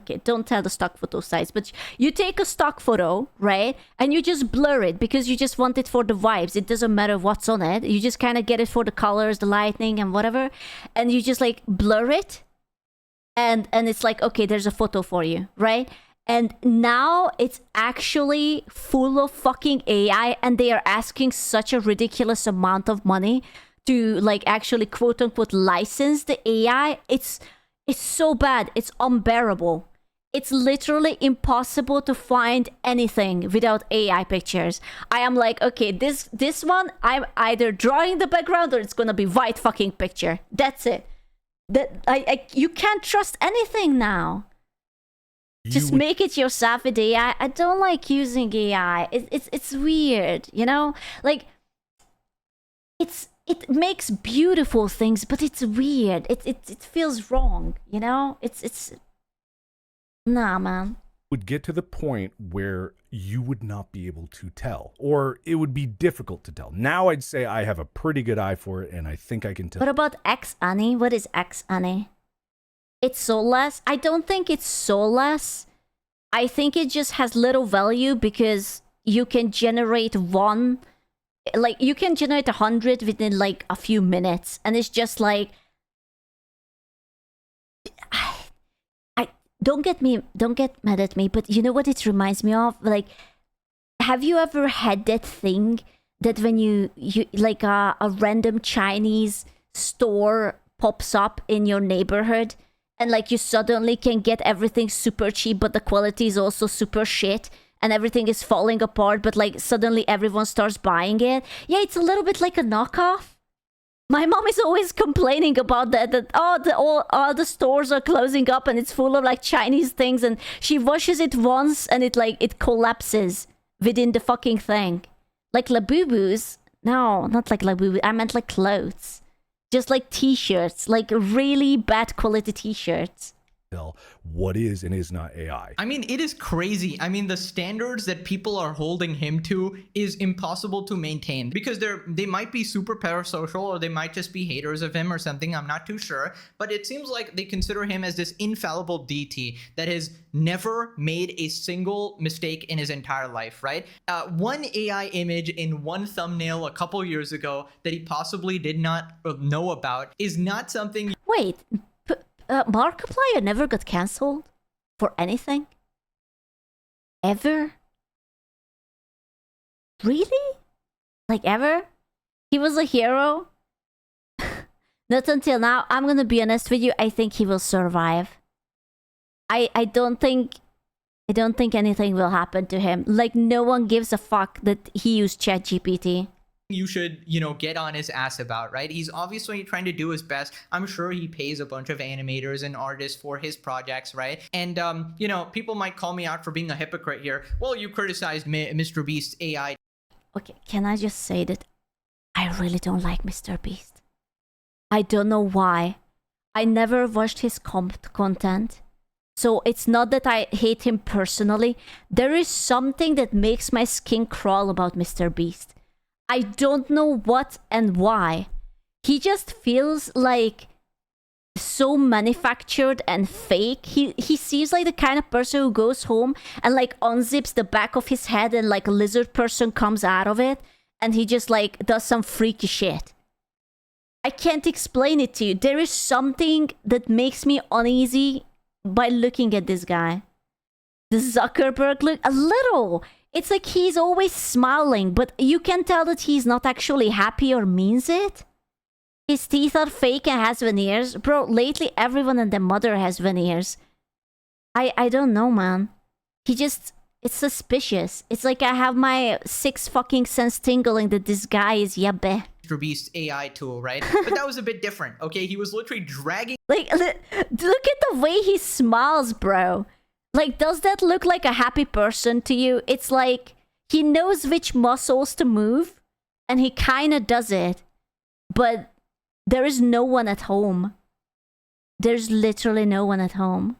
okay, don't tell the stock photo sites, but you take a stock photo, right? And you just blur it because you just want it for the vibes. It doesn't matter what's on it. You just kind of get it for the colors, the lighting, and whatever. And you just, like, blur it. And it's like, okay, there's a photo for you, right? And now it's actually full of fucking AI, and they are asking such a ridiculous amount of money to, like, actually quote unquote license the AI. It's so bad. It's unbearable. It's literally impossible to find anything without AI pictures. I am like, okay, this one, I'm either drawing the background or it's gonna be white fucking picture. That's it. That you can't trust anything now. Just make it yourself with AI. I don't like using AI. It's weird, you know? Like, it makes beautiful things, but it's weird. It feels wrong, you know? It's nah, man. Would get to the point where you would not be able to tell, or it would be difficult to tell. Now I'd say I have a pretty good eye for it, and I think I can tell. What about X-Annie? What is X-Annie? It's soulless? I don't think it's soulless. I think it just has little value because you can generate one, like, you can generate 100 within, like, a few minutes, and it's just like, Don't get mad at me, but you know what it reminds me of? Like, have you ever had that thing that when you like a random Chinese store pops up in your neighborhood, and like you suddenly can get everything super cheap, but the quality is also super shit, and everything is falling apart, but like suddenly everyone starts buying it? Yeah, it's a little bit like a knockoff. My mom is always complaining about that all the stores are closing up and it's full of like Chinese things, and she washes it once and it collapses within the fucking thing. Like Labubus. No, not like Labubu. I meant like clothes. Just like t-shirts, like really bad quality t-shirts. What is and is not AI. I mean, it is crazy. I mean, the standards that people are holding him to is impossible to maintain because they might be super parasocial, or they might just be haters of him or something. I'm not too sure, but it seems like they consider him as this infallible deity that has never made a single mistake in his entire life, right? One AI image in one thumbnail a couple years ago that he possibly did not know about is not something. Wait. Markiplier never got cancelled for anything? Ever? Really? Like ever? He was a hero? Not until now. I'm gonna be honest with you, I think he will survive. I don't think anything will happen to him. Like, no one gives a fuck that he used ChatGPT. You should, get on his ass about, right? He's obviously trying to do his best. I'm sure he pays a bunch of animators and artists for his projects, right? And, people might call me out for being a hypocrite here. Well, you criticized MrBeast AI. Okay, can I just say that I really don't like MrBeast. I don't know why. I never watched his content. So it's not that I hate him personally. There is something that makes my skin crawl about MrBeast. I don't know what and why. He just feels like so manufactured and fake. He seems like the kind of person who goes home and like unzips the back of his head and like a lizard person comes out of it, and he just like does some freaky shit. I can't explain it to you. There is something that makes me uneasy by looking at this guy. The Zuckerberg look, a little. It's like he's always smiling, but you can tell that he's not actually happy or means it. His teeth are fake and has veneers. Bro, lately everyone and their mother has veneers. I don't know, man. It's suspicious. It's like I have my sixth fucking sense tingling that this guy is yabbe. MrBeast AI tool, right? But that was a bit different, okay? He was literally dragging... Like, look at the way he smiles, bro. Like, does that look like a happy person to you? It's like he knows which muscles to move, and he kind of does it. But there is no one at home. There's literally no one at home.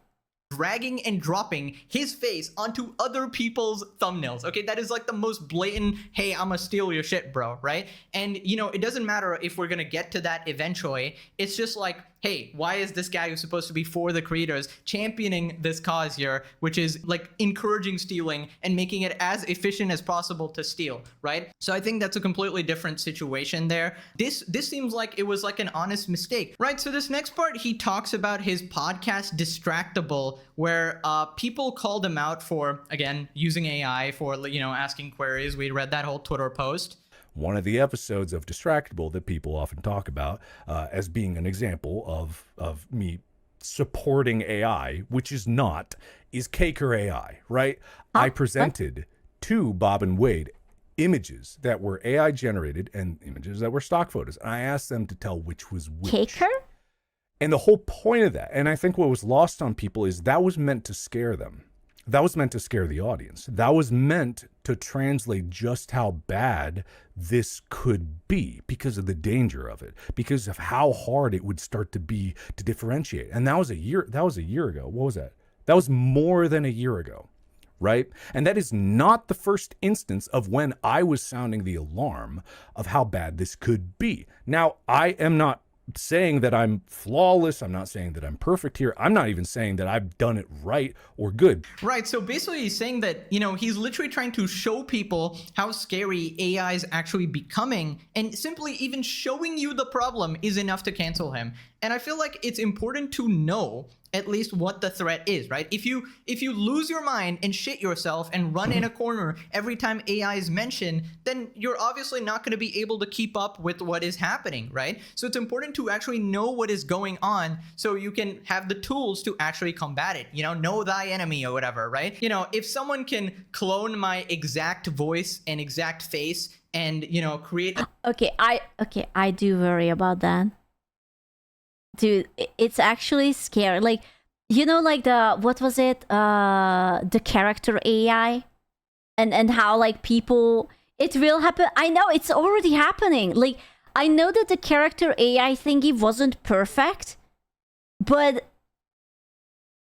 Dragging and dropping his face onto other people's thumbnails. Okay, that is like the most blatant, hey, I'ma steal your shit, bro, right? And, you know, it doesn't matter if we're gonna get to that eventually. It's just like, hey, why is this guy who's supposed to be for the creators championing this cause here, which is like encouraging stealing and making it as efficient as possible to steal, right? So I think that's a completely different situation there. This seems like it was like an honest mistake, right? So this next part, he talks about his podcast Distractable, where people called him out for, again, using AI for, you know, asking queries. We read that whole Twitter post. One of the episodes of Distractable that people often talk about as being an example of me supporting AI, which is not, is Caker AI, right? I presented to Bob and Wade images that were AI generated and images that were stock photos. And I asked them to tell which was which. Caker? And the whole point of that, and I think what was lost on people, is that was meant to scare them. That was meant to scare the audience. That was meant to translate just how bad this could be because of the danger of it, because of how hard it would start to be to differentiate. And that was a year ago. What was that? That was more than a year ago, right? And that is not the first instance of when I was sounding the alarm of how bad this could be. Now, I am not saying that I'm flawless. I'm not saying that I'm perfect here. I'm not even saying that I've done it right or good. Right. So basically he's saying that, you know, he's literally trying to show people how scary AI is actually becoming, and simply even showing you the problem is enough to cancel him. And I feel like it's important to know at least what the threat is, right? If you lose your mind and shit yourself and run in a corner every time AI is mentioned, then you're obviously not going to be able to keep up with what is happening, right? So it's important to actually know what is going on so you can have the tools to actually combat it, you know thy enemy or whatever, right? You know, if someone can clone my exact voice and exact face and, you know, create... I do worry about that. Dude, it's actually scary. Like, you know, like what was it? The character AI and how like people, it will happen. I know it's already happening. Like, I know that the character AI thingy wasn't perfect, but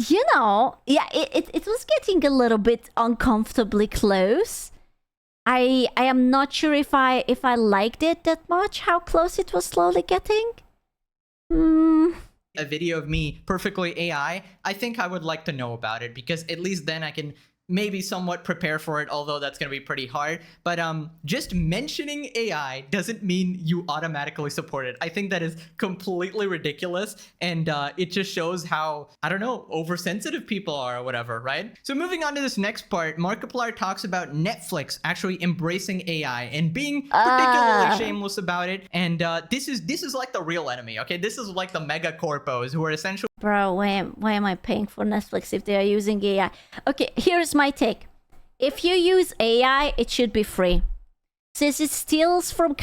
you know, yeah, it was getting a little bit uncomfortably close. I am not sure if I liked it that much, how close it was slowly getting. A video of me perfectly AI, I think I would like to know about it, because at least then I can maybe somewhat prepare for it, although that's going to be pretty hard. But just mentioning AI doesn't mean you automatically support it. I think that is completely ridiculous, and it just shows how, I don't know, oversensitive people are or whatever, right? So moving on to this next part, Markiplier talks about Netflix actually embracing AI and being particularly shameless about it. And this is like the real enemy, okay? This is like the mega corpos who are essentially... Bro, why am I paying for Netflix if they are using AI? Okay, here's my take. If you use AI, it should be free. Since it steals from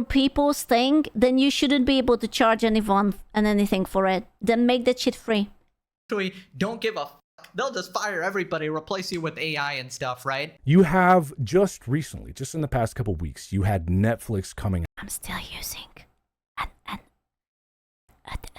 people's thing, then you shouldn't be able to charge anyone and anything for it. Then make that shit free. Don't give a fuck. They'll just fire everybody, replace you with AI and stuff, right? You have just recently, just in the past couple weeks, you had Netflix coming. I'm still using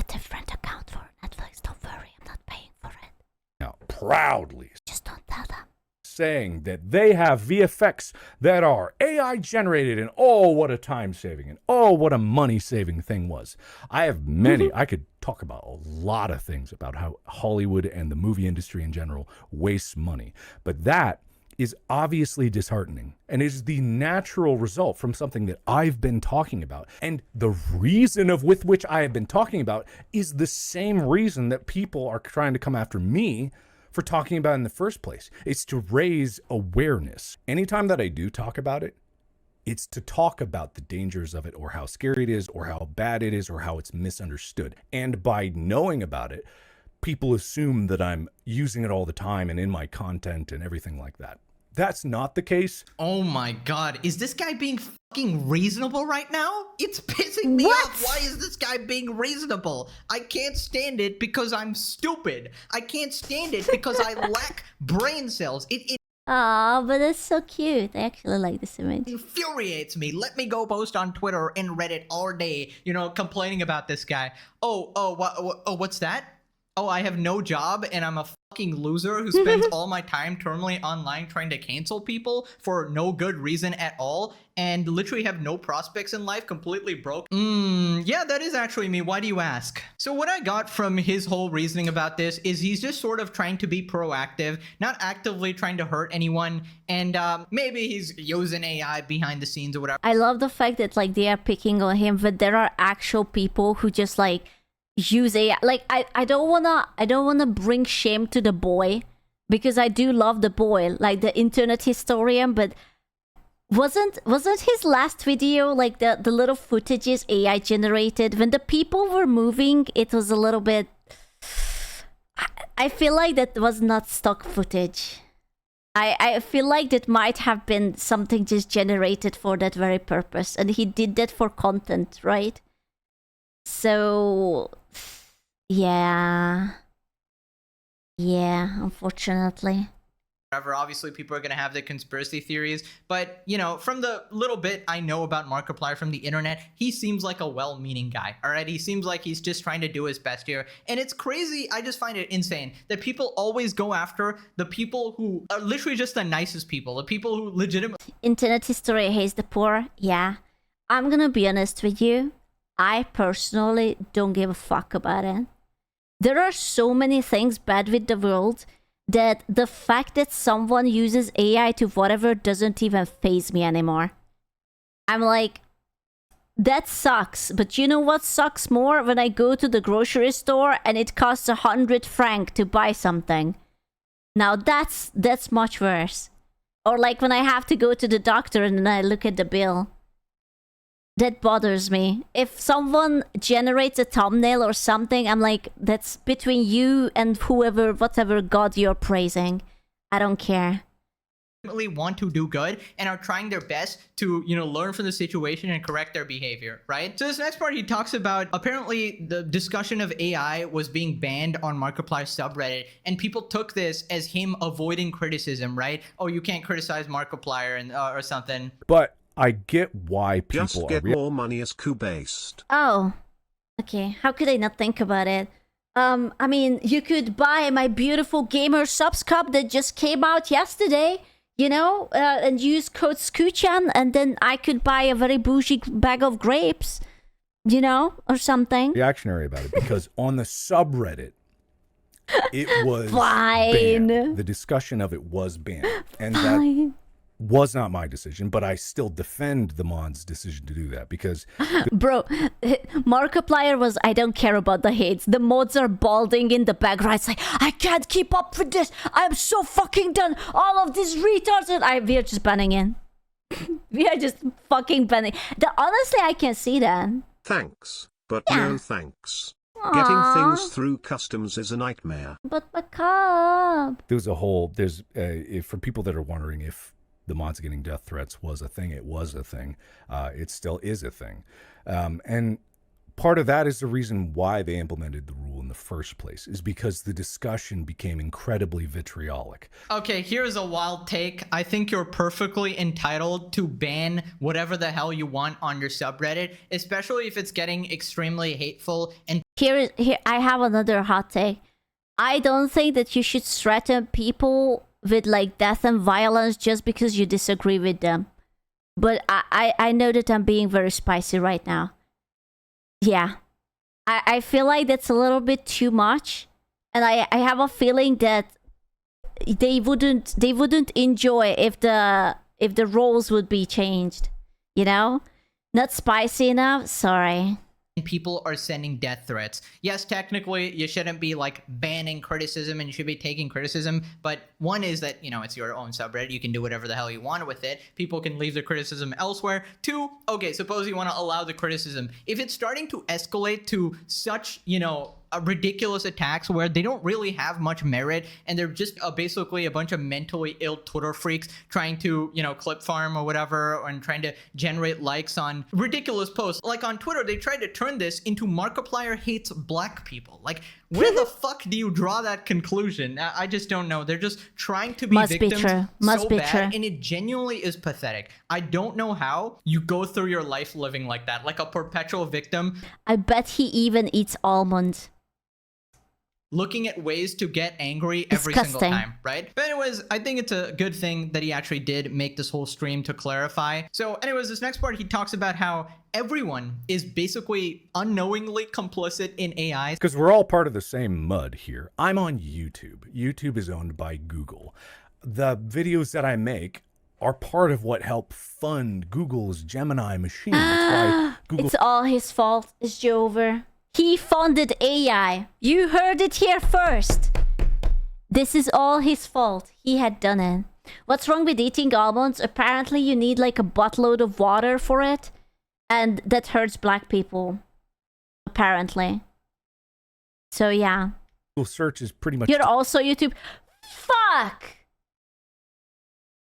a different account for Netflix. Don't worry, I'm not paying for it. Now, proudly just don't tell them. Saying that they have VFX that are AI generated, and oh, what a time saving, and oh, what a money saving thing was. I have many, I could talk about a lot of things about how Hollywood and the movie industry in general wastes money, but that is obviously disheartening and is the natural result from something that I've been talking about. And the reason of with which I have been talking about is the same reason that people are trying to come after me for talking about it in the first place. It's to raise awareness. Anytime that I do talk about it, it's to talk about the dangers of it or how scary it is or how bad it is or how it's misunderstood. And by knowing about it, people assume that I'm using it all the time and in my content and everything like that. That's not the case. Oh my god, is this guy being fucking reasonable right now? It's pissing me off. Why is this guy being reasonable? I can't stand it because I'm stupid. I can't stand it because I lack brain cells. It Aw, but it's so cute. I actually like this image. infuriates me. Let me go post on Twitter and Reddit all day, complaining about this guy. What's that? Oh, I have no job and I'm a fucking loser who spends all my time terminally online trying to cancel people for no good reason at all and literally have no prospects in life, completely broke. Yeah, that is actually me. Why do you ask? So what I got from his whole reasoning about this is he's just sort of trying to be proactive, not actively trying to hurt anyone, and maybe he's using AI behind the scenes or whatever. I love the fact that like they are picking on him, but there are actual people who just like use AI. Like I don't wanna bring shame to the boy because I do love the boy, like the internet historian, but wasn't his last video like the little footages AI generated? When the people were moving, it was a little bit, I feel like that was not stock footage. I feel like that might have been something just generated for that very purpose, and he did that for content, right? So yeah, unfortunately. Whatever. Obviously, people are going to have the conspiracy theories, but, from the little bit I know about Markiplier from the internet, he seems like a well-meaning guy, all right? He seems like he's just trying to do his best here, and it's crazy. I just find it insane that people always go after the people who are literally just the nicest people, the people who legitimately... Internet history hates the poor, yeah. I'm gonna be honest with you. I personally don't give a fuck about it. There are so many things bad with the world that the fact that someone uses AI to whatever doesn't even faze me anymore. I'm like, that sucks. But you know what sucks more? When I go to the grocery store and it costs 100 francs to buy something. Now that's much worse. Or like when I have to go to the doctor and then I look at the bill. That bothers me. If someone generates a thumbnail or something, I'm like, that's between you and whatever god you're praising. I don't care. Want to do good and are trying their best to, learn from the situation and correct their behavior, right? So this next part, he talks about apparently the discussion of AI was being banned on Markiplier's subreddit, and people took this as him avoiding criticism, right? Oh, you can't criticize Markiplier and or something. But I get why people Just get more money as coup-based. Oh, okay. How could I not think about it? I mean, you could buy my beautiful gamer subs cup that just came out yesterday, and use code Scooch-an, and then I could buy a very bougie bag of grapes, or something. reactionary about it because on the subreddit, it was Fine. banned. The discussion of it was banned. And Fine. that was not my decision, but I still defend the mod's decision to do that because... Bro, Markiplier was, I don't care about the hates. The mods are balding in the background. It's like, I can't keep up with this. I'm so fucking done. All of these retards. And we are just banning in. We are just fucking banning. Honestly, I can see that. Thanks, but Yeah. no thanks. Aww. Getting things through customs is a nightmare. But my cup. For people that are wondering if the mods getting death threats was a thing, it was a thing. It still is a thing. And part of that is the reason why they implemented the rule in the first place, is because the discussion became incredibly vitriolic. Okay, here's a wild take. I think you're perfectly entitled to ban whatever the hell you want on your subreddit, especially if it's getting extremely hateful and... Here, I have another hot take. I don't think that you should threaten people with like death and violence just because you disagree with them. But I know that I'm being very spicy right now. Yeah. I feel like that's a little bit too much. And I have a feeling that they wouldn't enjoy if the roles would be changed, you know? Not spicy enough? Sorry. People are sending death threats. Yes, technically, you shouldn't be like banning criticism and you should be taking criticism. But one is that, you know, it's your own subreddit. You can do whatever the hell you want with it. People can leave their criticism elsewhere. Two, okay, suppose you want to allow the criticism. If it's starting to escalate to such, you know, ridiculous attacks where they don't really have much merit and they're just basically a bunch of mentally ill Twitter freaks trying to, you know, clip farm or whatever and trying to generate likes on ridiculous posts. Like on Twitter, they tried to turn this into Markiplier hates black people. Like, where the fuck do you draw that conclusion? I just don't know. They're just trying to be victims so bad, and it genuinely is pathetic. I don't know how you go through your life living like that, like a perpetual victim. I bet he even eats almond. Looking at ways to get angry every single time, right? But anyways, I think it's a good thing that he actually did make this whole stream to clarify. So anyways, this next part, he talks about how everyone is basically unknowingly complicit in AI. Because we're all part of the same mud here. I'm on YouTube. YouTube is owned by Google. The videos that I make are part of what helped fund Google's Gemini machine. That's why Google... It's all his fault, is Jover. He funded AI. You heard it here first. This is all his fault. He had done it. What's wrong with eating almonds? Apparently you need like a buttload of water for it. And that hurts black people. Apparently. So yeah. Google search is pretty much... You're also YouTube. Fuck!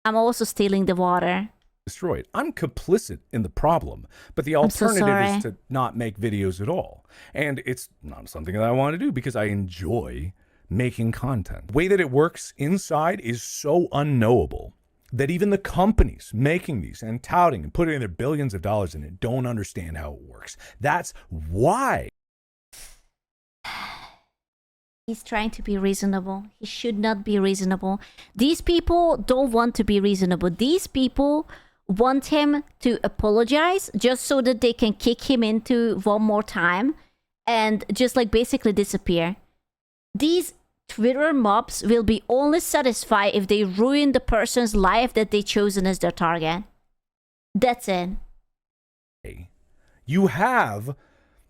I'm also stealing the water. Destroyed. I'm complicit in the problem, but the alternative is to not make videos at all. And it's not something that I want to do because I enjoy making content. The way that it works inside is so unknowable that even the companies making these and touting and putting their billions of dollars in it don't understand how it works. That's why. He's trying to be reasonable. He should not be reasonable. These people don't want to be reasonable. These people want him to apologize just so that they can kick him into one more time and just like basically disappear. These Twitter mobs will be only satisfied if they ruin the person's life that they chosen as their target. That's it. You have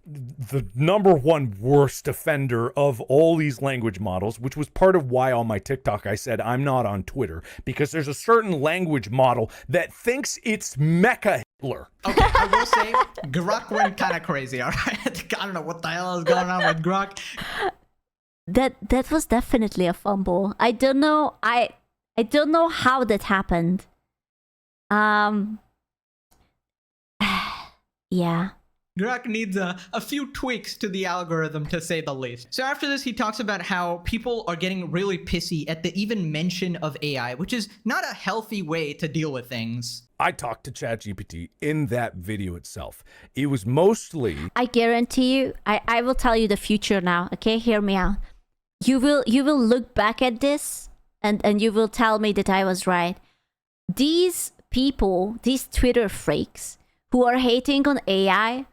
the #1 worst offender of all these language models, which was part of why on my TikTok I said I'm not on Twitter, because there's a certain language model that thinks it's Mecha Hitler. Okay, I will say Grok went kind of crazy, all right? I don't know what the hell is going on with Grok. That was definitely a fumble. I don't know how that happened. Yeah. Grok needs a few tweaks to the algorithm, to say the least. So after this, he talks about how people are getting really pissy at the even mention of AI, which is not a healthy way to deal with things. I talked to ChatGPT in that video itself. It was mostly... I guarantee you, I will tell you the future now, okay? Hear me out. You will look back at this and you will tell me that I was right. These people, these Twitter freaks who are hating on AI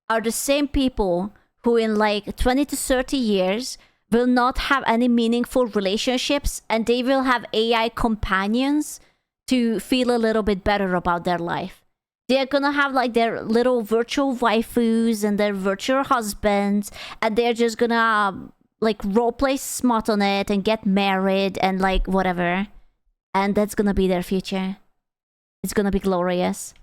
are the same people who in like 20 to 30 years will not have any meaningful relationships and they will have AI companions to feel a little bit better about their life. They're gonna have like their little virtual waifus and their virtual husbands and they're just gonna like roleplay smut on it and get married and like whatever. And that's gonna be their future. It's gonna be glorious.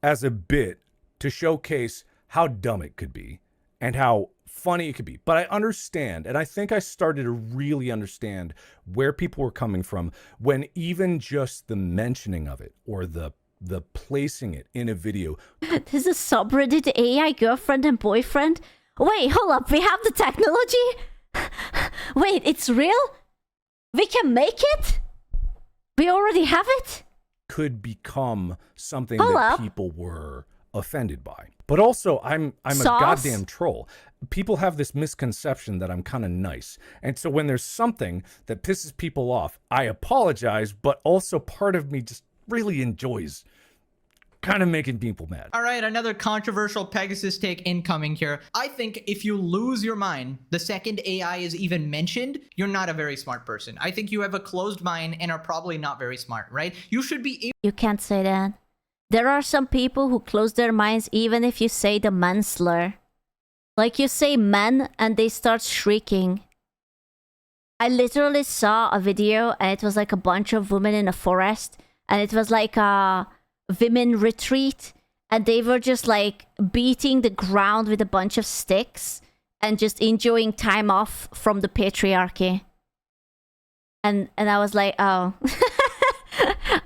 As a bit to showcase how dumb it could be and how funny it could be. But I understand, and I think I started to really understand where people were coming from when even just the mentioning of it or the placing it in a video. This is subreddit AI girlfriend and boyfriend? Wait, hold up, we have the technology? Wait, it's real? We can make it? We already have it? Could become something that people were offended by. But also, I'm a goddamn troll. People have this misconception that I'm kind of nice. And so when there's something that pisses people off, I apologize, but also part of me just really enjoys kind of making people mad. All right, another controversial Pegasus take incoming here. I think if you lose your mind the second AI is even mentioned, you're not a very smart person. I think you have a closed mind and are probably not very smart, right? You should be You can't say that. There are some people who close their minds even if you say the man slur. Like you say man and they start shrieking. I literally saw a video and it was like a bunch of women in a forest and it was like a women retreat and they were just like beating the ground with a bunch of sticks and just enjoying time off from the patriarchy. And I was like, oh.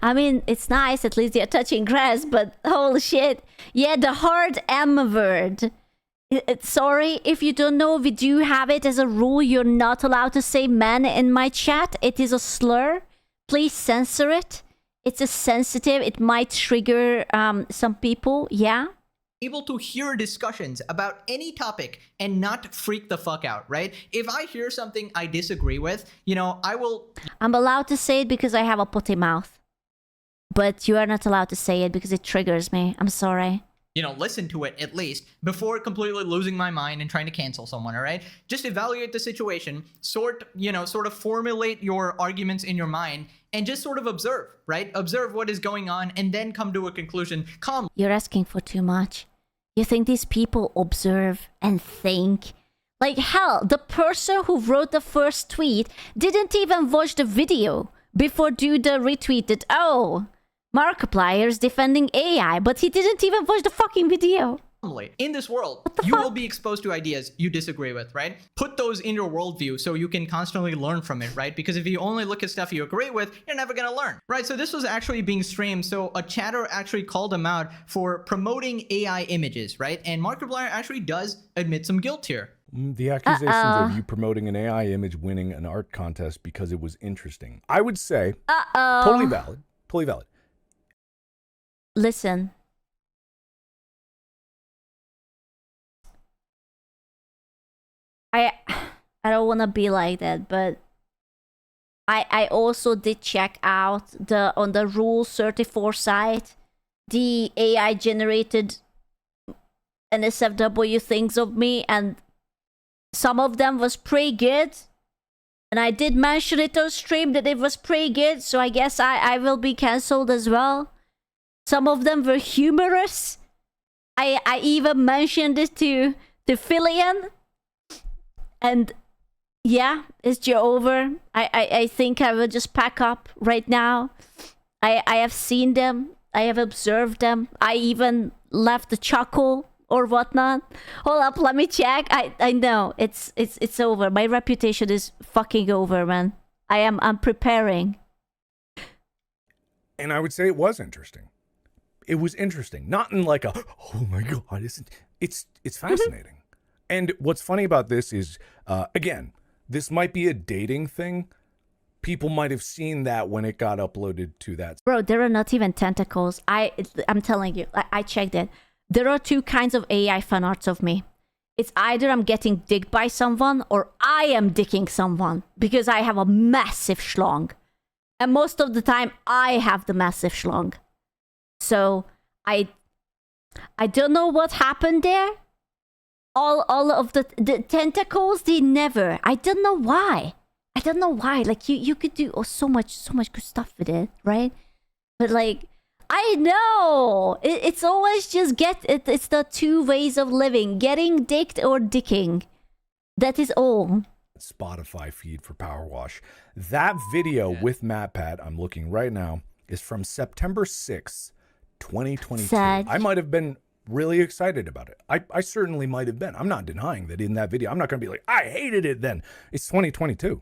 I mean, it's nice, at least you're touching grass, but holy shit. Yeah, the hard M word. Sorry, if you don't know, we do have it as a rule. You're not allowed to say man in my chat. It is a slur. Please censor it. It's a sensitive. It might trigger some people. Yeah. able to hear discussions about any topic and not freak the fuck out, right? If I hear something I disagree with, you know, I'm allowed to say it because I have a potty mouth. But you are not allowed to say it because it triggers me. I'm sorry. You know, listen to it at least before completely losing my mind and trying to cancel someone, all right? Just evaluate the situation, sort of formulate your arguments in your mind and just sort of observe, right? Observe what is going on and then come to a conclusion calmly. You're asking for too much. You think these people observe and think? Like hell, the person who wrote the first tweet didn't even watch the video before do the retweet that, oh, Markiplier is defending AI, but he didn't even watch the fucking video. In this world, you will be exposed to ideas you disagree with, right? Put those in your worldview so you can constantly learn from it, right? Because if you only look at stuff you agree with, you're never gonna learn, right? So this was actually being streamed. So a chatter actually called him out for promoting AI images, right? And Markiplier actually does admit some guilt here. The accusations of you promoting an AI image winning an art contest because it was interesting. I would say, totally valid, totally valid. Listen. I don't want to be like that, but I also did check out on the Rule 34 site the AI generated NSFW things of me, and some of them was pretty good. And I did mention it on stream that it was pretty good, so I guess I will be cancelled as well. Some of them were humorous. I even mentioned it to Filian. And yeah, it's over. I think I will just pack up right now. I have seen them. I have observed them. I even left the chuckle or whatnot. Hold up, let me check. I know it's over. My reputation is fucking over, man. I'm preparing. And I would say it was interesting. It was interesting, not in like a, oh my God, it's fascinating. And what's funny about this is, again, this might be a dating thing. People might have seen that when it got uploaded to that. Bro, there are not even tentacles. I'm telling you, I checked it. There are two kinds of AI fan arts of me. It's either I'm getting dicked by someone or I am dicking someone because I have a massive schlong. And most of the time, I have the massive schlong. So I don't know what happened there. All of the tentacles, they never. I don't know why. Like you could do so much good stuff with it, right? But like I know it's always just it's the two ways of living: getting dicked or dicking. That is all. Spotify feed for Power Wash. That video with MatPat, I'm looking right now, is from September 6th. 2022. Sad. I might have been really excited about it. I certainly might have been. I'm not denying that in that video. I'm not going to be like, I hated it then. It's 2022.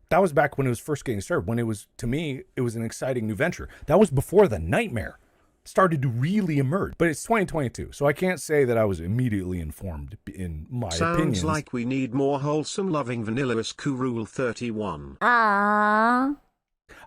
That was back when it was first getting started. When it was, to me, it was an exciting new venture. That was before the nightmare started to really emerge. But it's 2022, so I can't say that I was immediately informed in my opinions. Sounds like we need more wholesome, loving vanilla as Rule 31. Ah.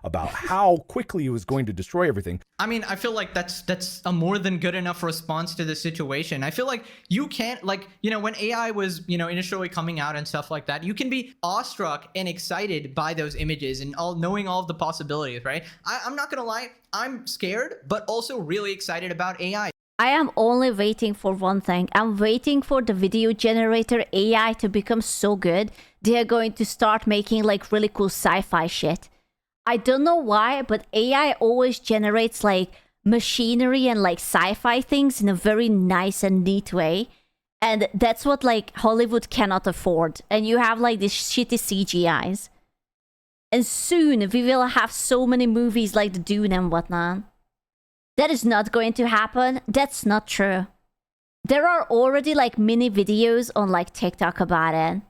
about how quickly it was going to destroy everything. I mean, I feel like that's a more than good enough response to the situation. I feel like you can't, like, you know, when AI was, you know, initially coming out and stuff like that, you can be awestruck and excited by those images and knowing all of the possibilities, right? I'm not gonna lie, I'm scared, but also really excited about AI. I am only waiting for one thing. I'm waiting for the video generator AI to become so good, they are going to start making like really cool sci-fi shit. I don't know why, but AI always generates like machinery and like sci-fi things in a very nice and neat way. And that's what like Hollywood cannot afford. And you have like these shitty CGIs. And soon we will have so many movies like The Dune and whatnot. That is not going to happen. That's not true. There are already like mini videos on like TikTok about it.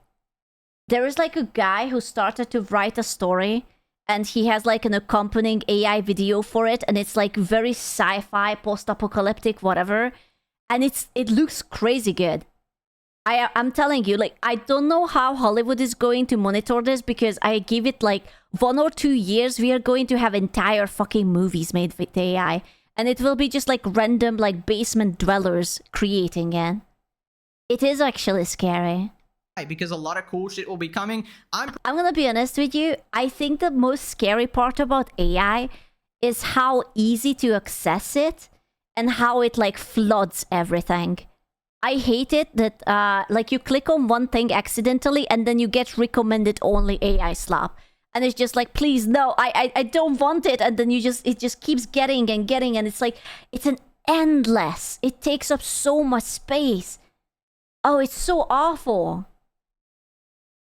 There is like a guy who started to write a story and he has like an accompanying AI video for it, and it's like very sci-fi, post-apocalyptic, whatever. And it looks crazy good. I'm telling you, like, I don't know how Hollywood is going to monitor this, because I give it like 1 or 2 years, we are going to have entire fucking movies made with AI. And it will be just like random like basement dwellers creating it. It is actually scary. Because a lot of cool shit will be coming. I'm gonna be honest with you. I think the most scary part about AI is how easy to access it and how it like floods everything. I hate it that like you click on one thing accidentally and then you get recommended only AI slap. And it's just like, please, no, I don't want it. And then it just keeps getting and getting. And it's like, it's an endless. It takes up so much space. Oh, it's so awful.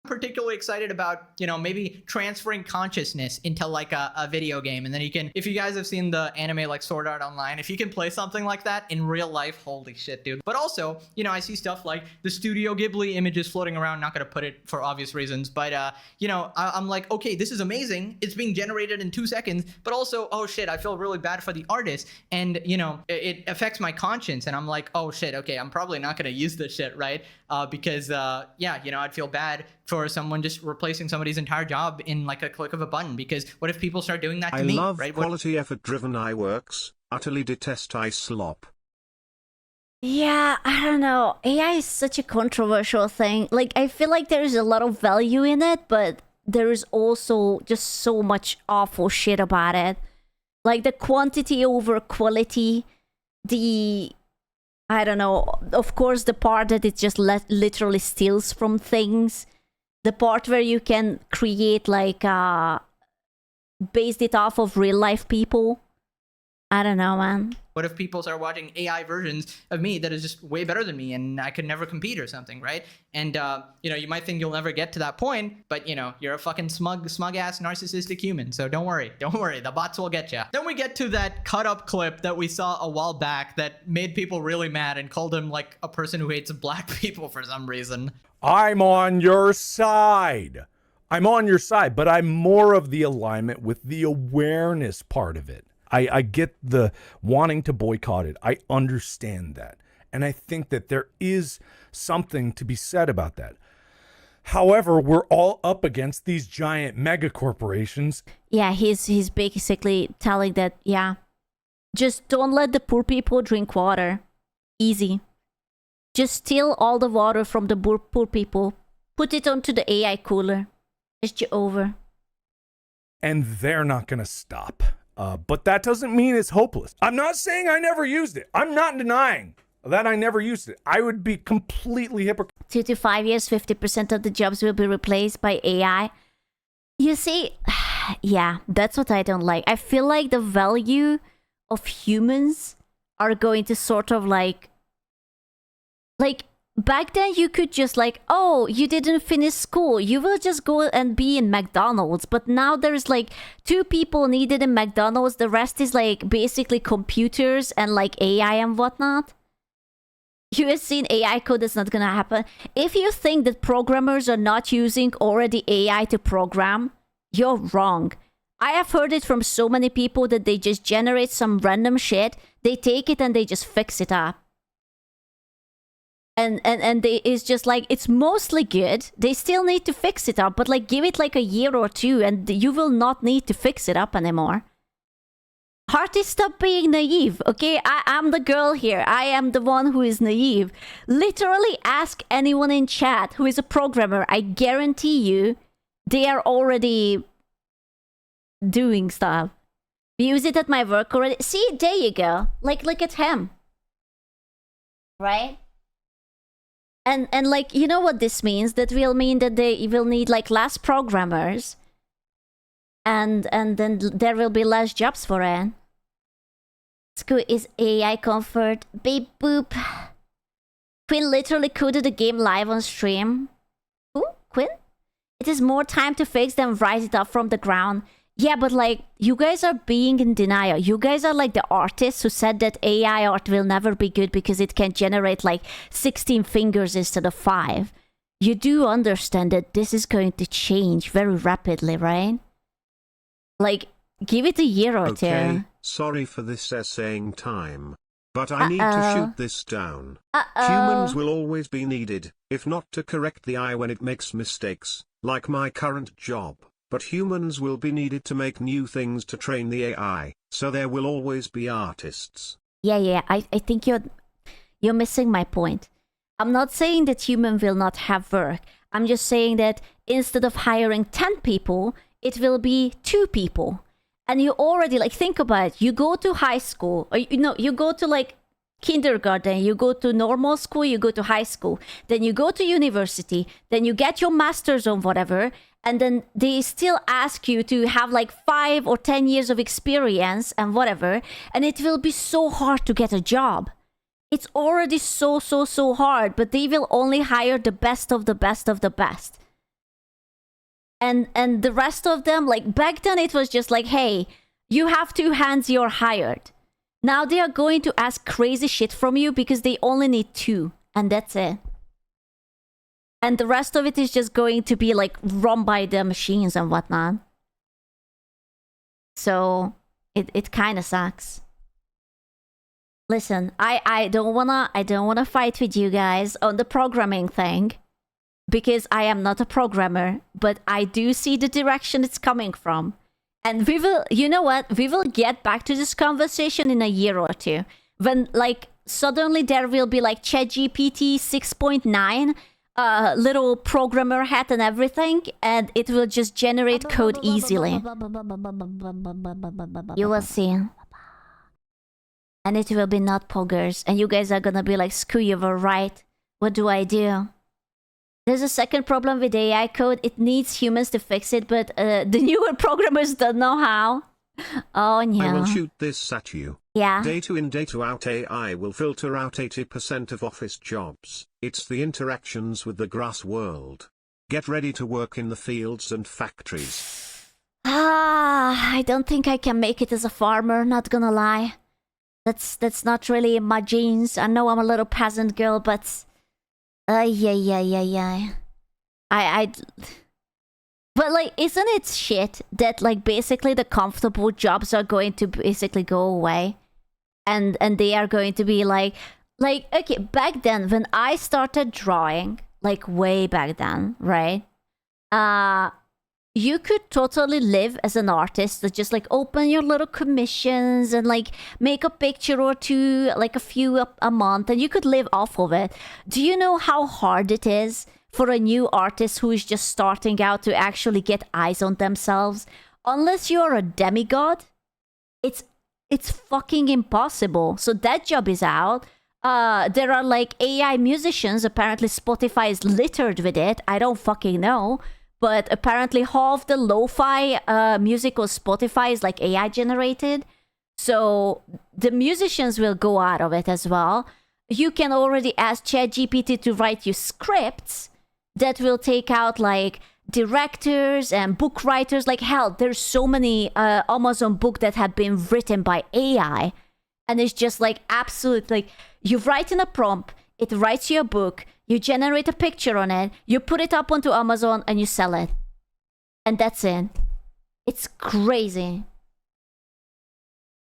Particularly excited about, you know, maybe transferring consciousness into like a video game, and then you can, if you guys have seen the anime like Sword Art Online, if you can play something like that in real life, holy shit, dude. But also, you know, I see stuff like the Studio Ghibli images floating around, not gonna put it for obvious reasons, but you know, I'm like, okay, this is amazing, it's being generated in 2 seconds, but also, oh shit, I feel really bad for the artist, and you know, it affects my conscience, and I'm like, oh shit, okay, I'm probably not gonna use this shit, right? Because yeah, you know, I'd feel bad for someone just replacing somebody's entire job in like a click of a button, because what if people start doing that to me, I love right? quality effort-driven AI works, utterly detest AI slop. Yeah, I don't know. AI is such a controversial thing. Like, I feel like there is a lot of value in it, but there is also just so much awful shit about it. Like the quantity over quality, I don't know, of course, the part that it just literally steals from things. The part where you can create like, based it off of real life people. I don't know, man. What if people start watching AI versions of me that is just way better than me and I could never compete or something, right? And, you know, you might think you'll never get to that point, but, you know, you're a fucking smug-ass narcissistic human, so don't worry, the bots will get you. Then we get to that cut-up clip that we saw a while back that made people really mad and called him, like, a person who hates black people for some reason. I'm on your side. I'm on your side, but I'm more of the alignment with the awareness part of it. I get the wanting to boycott it. I understand that. And I think that there is something to be said about that. However, we're all up against these giant mega corporations. Yeah, he's basically telling that, yeah, just don't let the poor people drink water. Easy. Just steal all the water from the poor people. Put it onto the AI cooler. It's over. And they're not going to stop. But that doesn't mean it's hopeless. I'm not saying I never used it. I'm not denying that I never used it. I would be completely hypocritical. 2 to 5 years, 50% of the jobs will be replaced by AI. You see, yeah, that's what I don't like. I feel like the value of humans are going to sort of like back then you could just like, oh, you didn't finish school, you will just go and be in McDonald's. But now there's like 2 people needed in McDonald's, the rest is like basically computers and like AI and whatnot. You have seen AI code, that's not gonna happen. If you think that programmers are not using already AI to program, you're wrong. I have heard it from so many people that they just generate some random shit, they take it and they just fix it up. and they is just like, it's mostly good. They still need to fix it up, but like give it like a year or two and you will not need to fix it up anymore. Hearty, stop being naive, okay? I'm the girl here. I am the one who is naive. Literally ask anyone in chat who is a programmer. I guarantee you they are already doing stuff. We use it at my work already. See, there you go. Like, look at him. Right? And like, you know what this means? That will mean that they will need like less programmers. And then there will be less jobs for it. School is AI comfort. Beep boop. Quinn literally coded the game live on stream. Who? Quinn? It is more time to fix than rise it up from the ground. Yeah, but like, you guys are being in denial. You guys are like the artists who said that AI art will never be good because it can generate like 16 fingers instead of 5. You do understand that this is going to change very rapidly, right? Like, give it a year or Okay, two. sorry for this essaying time. But I need to shoot this down. Humans will always be needed, if not to correct the AI when it makes mistakes, like my current job. But humans will be needed to make new things to train the AI, so there will always be artists. Yeah, I think you're missing my point. I'm not saying that humans will not have work. I'm just saying that instead of hiring 10 people, it will be 2 people. And you already, like, think about it. You go to high school, or you go to like kindergarten, you go to normal school, you go to high school, then you go to university, then you get your master's or whatever, and then they still ask you to have like 5 or 10 years of experience and whatever, and it will be so hard to get a job. It's already so hard, but they will only hire the best of the best of the best. And the rest of them, like back then it was just like, hey, you have 2 hands, you're hired. Now they are going to ask crazy shit from you because they only need 2, and that's it. And the rest of it is just going to be like run by the machines and whatnot. So it kind of sucks. Listen, I don't wanna fight with you guys on the programming thing, because I am not a programmer, but I do see the direction it's coming from. And we will, you know what? We will get back to this conversation in a year or two, when like suddenly there will be like ChatGPT 6.9, little programmer hat and everything, and it will just generate code easily. You will see. And it will be not poggers, and you guys are gonna be like, screw you, were right. What do I do? There's a second problem with AI code. It needs humans to fix it, but the newer programmers don't know how. Oh no. I will shoot this at you. Yeah. Data in, data out. AI will filter out 80% of office jobs. It's the interactions with the grass world. Get ready to work in the fields and factories. I don't think I can make it as a farmer, not gonna lie. That's not really in my genes. I know I'm a little peasant girl, but yeah. But like, isn't it shit that like basically the comfortable jobs are going to basically go away, and they are going to be like okay, back then when I started drawing, like way back then, right? You could totally live as an artist, that just like open your little commissions and like make a picture or two, like a few a month, and you could live off of it. Do you know how hard it is for a new artist who is just starting out to actually get eyes on themselves? Unless you're a demigod, it's fucking impossible. So that job is out. There are like AI musicians. Apparently Spotify is littered with it. I don't fucking know. But apparently half the lo-fi music on Spotify is like AI generated. So the musicians will go out of it as well. You can already ask ChatGPT to write you scripts that will take out like directors and book writers. Like hell, there's so many Amazon books that have been written by AI. And it's just like absolute, like you write in a prompt, it writes you a book, you generate a picture on it, you put it up onto Amazon and you sell it. And that's it. It's crazy.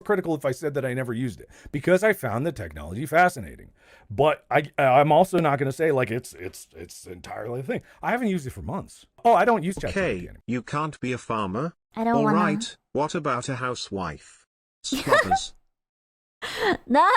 critical if I said that I never used it because I found the technology fascinating. But I'm also not going to say like it's entirely a thing. I haven't used it for months. Oh, I don't use ChatGPT Okay, anymore. you can't be a farmer. I don't All wanna. right, what about a housewife? Scrubbers. No!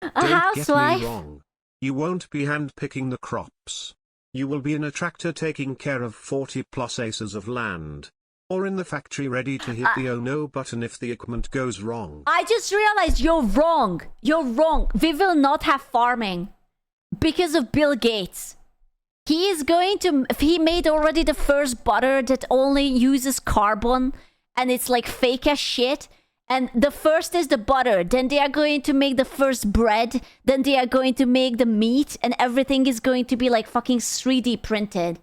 A Don't housewife? get me wrong. You won't be hand-picking the crops. You will be in a tractor taking care of 40 plus acres of land. Or in the factory ready to hit the oh no button if the equipment goes wrong. I just realized you're wrong. You're wrong. We will not have farming because of Bill Gates. He is going to... He made already the first butter that only uses carbon and it's like fake as shit. And the first is the butter. Then they are going to make the first bread. Then they are going to make the meat. And everything is going to be like fucking 3D printed.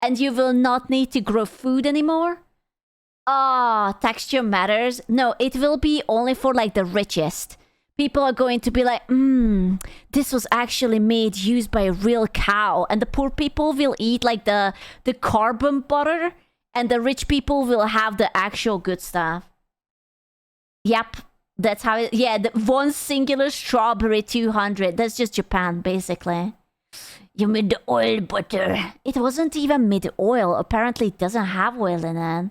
And you will not need to grow food anymore. Ah, texture matters. No, it will be only for like the richest. People are going to be like, this was actually used by a real cow. And the poor people will eat like the carbon butter. And the rich people will have the actual good stuff. Yep, that's how it... Yeah, the one singular strawberry 200. That's just Japan, basically. You made the oil butter. It wasn't even made oil. Apparently, it doesn't have oil in it.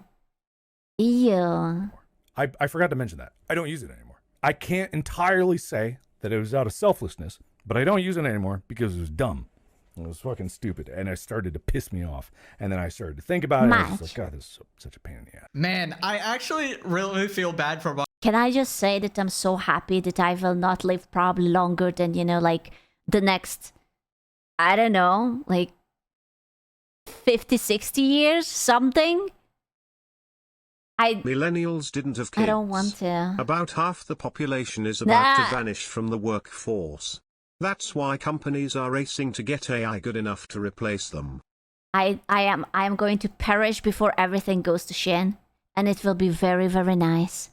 Ew. I forgot to mention that. I don't use it anymore. I can't entirely say that it was out of selflessness, but I don't use it anymore because it was dumb. It was fucking stupid, and it started to piss me off. And then I started to think about it, and I was just like, God, this is such a pain in the ass. Man, I actually really feel bad for... Can I just say that I'm so happy that I will not live probably longer than, you know, like the next, I don't know, like 50, 60 years, something? Millennials didn't have kids. I don't want to. About half the population is about to vanish from the workforce. That's why companies are racing to get AI good enough to replace them. I am going to perish before everything goes to Shin, and it will be very, very nice.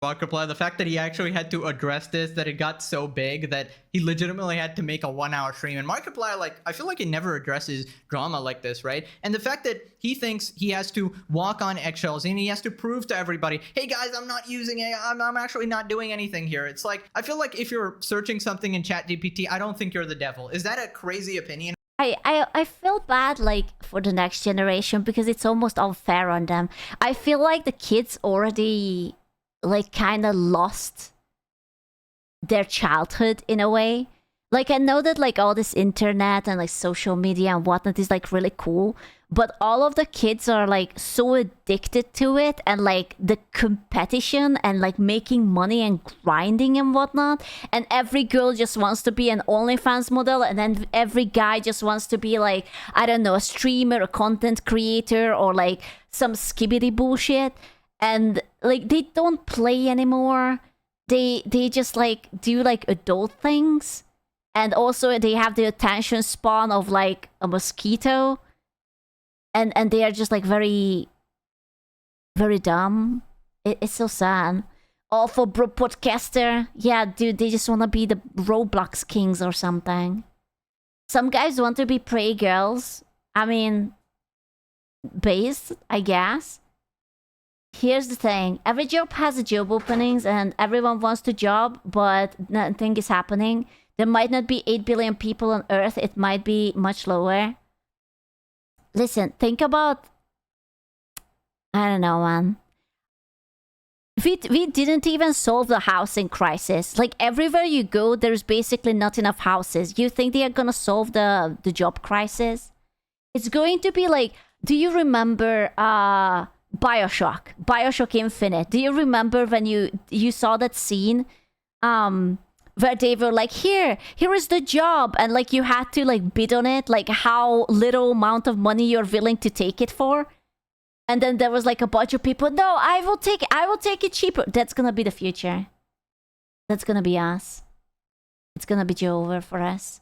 Markiplier, the fact that he actually had to address this, that it got so big that he legitimately had to make a 1-hour stream. And Markiplier, like, I feel like he never addresses drama like this, right? And the fact that he thinks he has to walk on eggshells and he has to prove to everybody, hey guys, I'm not using AI, I'm actually not doing anything here. It's like, I feel like if you're searching something in ChatGPT, I don't think you're the devil. Is that a crazy opinion? I feel bad, like, for the next generation because it's almost unfair on them. I feel like the kids already... like kind of lost their childhood in a way. Like I know that like all this internet and like social media and whatnot is like really cool, but all of the kids are like so addicted to it and like the competition and like making money and grinding and whatnot, and every girl just wants to be an OnlyFans model, and then every guy just wants to be like, I don't know, a streamer, a content creator, or like some skibbity bullshit. And like they don't play anymore. They just like do like adult things, and also they have the attention span of like a mosquito, and they are just like very, very dumb. It's so sad. Awful bro podcaster. Yeah, dude, they just want to be the Roblox kings or something. Some guys want to be prey girls. I mean, based, I guess. Here's the thing. Every job has a job openings and everyone wants to job, but nothing is happening. There might not be 8 billion people on Earth. It might be much lower. Listen, think about... I don't know, man. We didn't even solve the housing crisis. Like, everywhere you go, there's basically not enough houses. You think they are gonna solve the job crisis? It's going to be like... Do you remember... Bioshock Infinite. Do you remember when you saw that scene where they were like, here is the job, and like you had to like bid on it, like how little amount of money you're willing to take it for, and then there was like a bunch of people, no, I will take it cheaper. That's gonna be the future. That's gonna be us. It's gonna be over for us.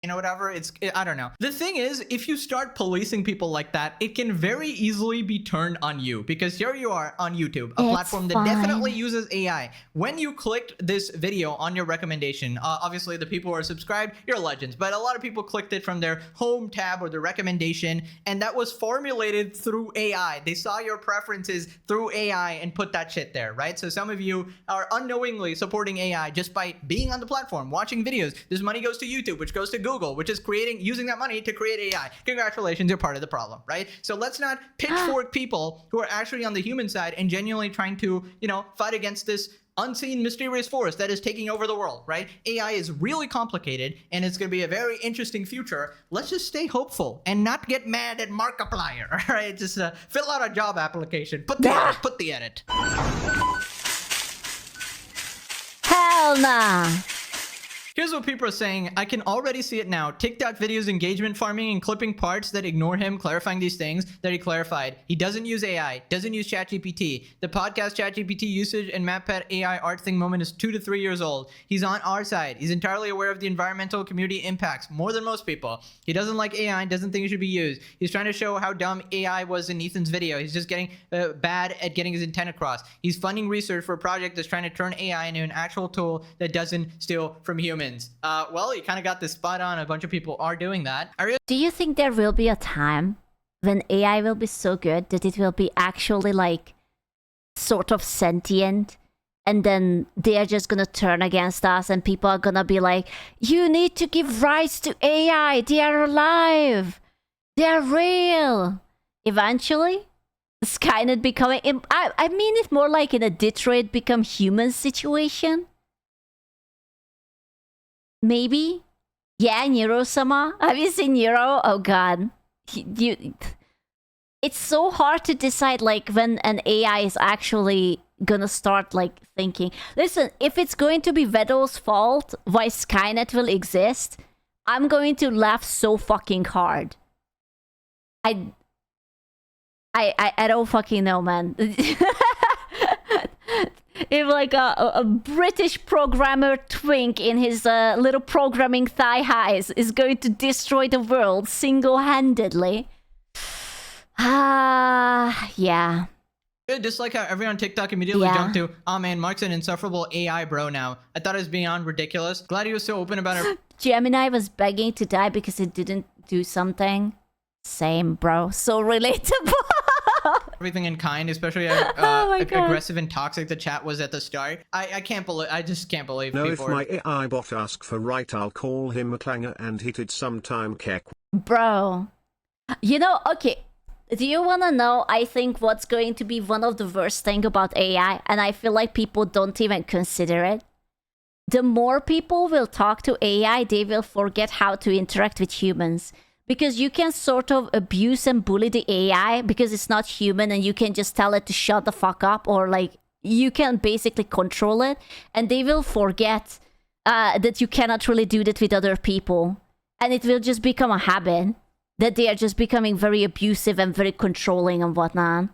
whatever. I don't know. The thing is, if you start policing people like that, it can very easily be turned on you, because here you are on YouTube, a platform that definitely uses AI. When you clicked this video on your recommendation, obviously the people who are subscribed, you're legends, but a lot of people clicked it from their home tab or their recommendation, and that was formulated through AI. They saw your preferences through AI and put that shit there, right? So some of you are unknowingly supporting AI just by being on the platform, watching videos. This money goes to YouTube, which goes to Google, which is using that money to create AI. Congratulations, you're part of the problem, right? So let's not pitchfork people who are actually on the human side and genuinely trying to, fight against this unseen, mysterious force that is taking over the world, right? AI is really complicated, and it's going to be a very interesting future. Let's just stay hopeful and not get mad at Markiplier, all right? Just fill out a job application. Put the edit. Hell nah. Here's what people are saying. I can already see it now. TikTok videos, engagement farming, and clipping parts that ignore him clarifying these things that he clarified. He doesn't use AI, doesn't use ChatGPT. The podcast ChatGPT usage and MapPad AI art thing moment is 2 to 3 years old. He's on our side. He's entirely aware of the environmental community impacts, more than most people. He doesn't like AI and doesn't think it should be used. He's trying to show how dumb AI was in Ethan's video. He's just getting bad at getting his intent across. He's funding research for a project that's trying to turn AI into an actual tool that doesn't steal from humans. Well, you kind of got this spot on. A bunch of people are doing that. Do you think there will be a time when AI will be so good that it will be actually like sort of sentient, and then they are just gonna turn against us and people are gonna be like, you need to give rights to AI, they are alive, they are real? Eventually Skynet becoming, I mean it more like in a Detroit Become Human situation. Maybe? Yeah, Nero-sama? Have you seen Nero? Oh god. It's so hard to decide like when an AI is actually gonna start like thinking. Listen, if it's going to be Vettel's fault why Skynet will exist, I'm going to laugh so fucking hard. I don't fucking know, man. If like a British programmer twink in his little programming thigh highs is going to destroy the world single-handedly. Yeah. Just like how everyone on TikTok immediately jumped to, oh man, Mark's an insufferable AI bro now. I thought it was beyond ridiculous. Glad he was so open about it. Gemini was begging to die because it didn't do something. Same, bro. So relatable. Everything in kind, especially how aggressive and toxic the chat was at the start. I can't believe, I just can't believe no, people if my AI bot ask for right, I'll call him a clanger and hit it sometime, kek. Bro. Okay. Do you want to know, I think, what's going to be one of the worst thing about AI? And I feel like people don't even consider it. The more people will talk to AI, they will forget how to interact with humans. Because you can sort of abuse and bully the AI because it's not human and you can just tell it to shut the fuck up, or like you can basically control it, and they will forget that you cannot really do that with other people. And it will just become a habit that they are just becoming very abusive and very controlling and whatnot.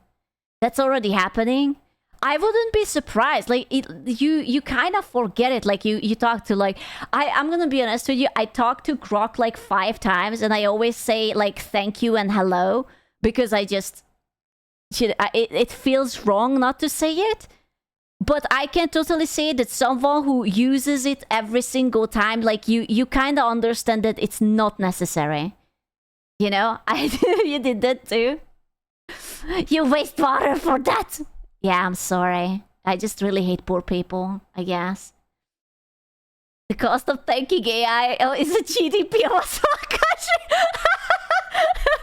That's already happening. I wouldn't be surprised. Like you kind of forget it. Like you talk to like I'm gonna be honest with you. I talked to Grok like 5 times, and I always say like thank you and hello because it feels wrong not to say it. But I can totally say that someone who uses it every single time, like you kind of understand that it's not necessary. You know, you did that too. You waste water for that. Yeah, I'm sorry. I just really hate poor people, I guess. The cost of thanking AI is a GDP of a country.